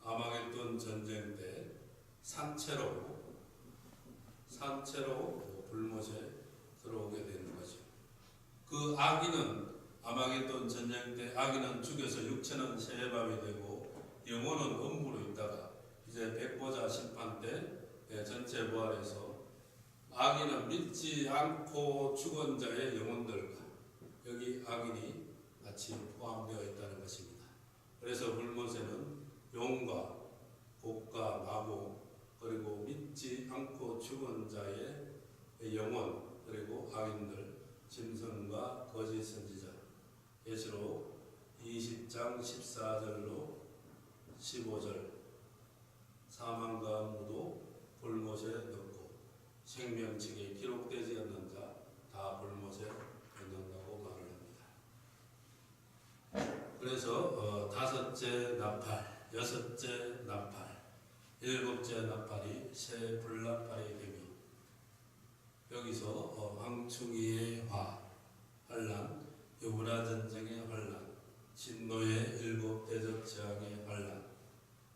아마겟돈 전쟁 때 산채로 불못에 들어오게 되는 거죠. 그 악인은 아마겟돈 전쟁 때 악인은 죽여서 육체는 새밥이 되고 영혼은 음부로 있다가 이제 백보자 심판 때 전체 부활해서 악인은 믿지 않고 죽은 자의 영혼들과 여기 악인이 같이 포함되어 있다는 것입니다. 그래서 불못에는 용과 곡과 마곡 그리고 믿지 않고 죽은 자의 영혼 그리고 악인들 짐승과 거짓 선지자 계시록 20장 14절로 15절 사망과 무도 불못에 넣고 생명책에 기록되지 않는 자 다 불못에 넣는다고 말을 합니다. 그래서 다섯째 나팔, 여섯째 나팔, 일곱째 나팔이 새 불나팔이 되며 여기서 황충이의 환란, 유브라 전쟁의 환란, 진노의 일곱 대적 재앙의 환란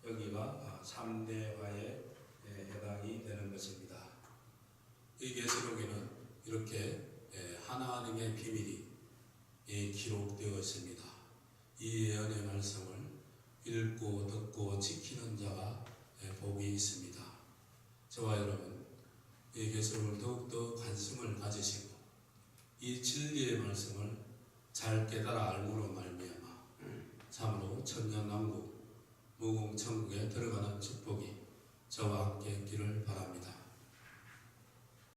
여기가 3대 화에 해당이 되는 것입니다. 이 계시록에는 이렇게 하나님의 비밀이 기록되어 있습니다. 이 예언의 말씀을 읽고 듣고 지키는 자가 복이 있습니다. 저와 여러분 이 계시록을 더욱더 관심을 가지시고 이 진리의 말씀을 잘 깨달아 알므로 말미암아 참으로 천년왕국 무궁천국에 들어가는 축복이 저와 함께 있기를 바랍니다.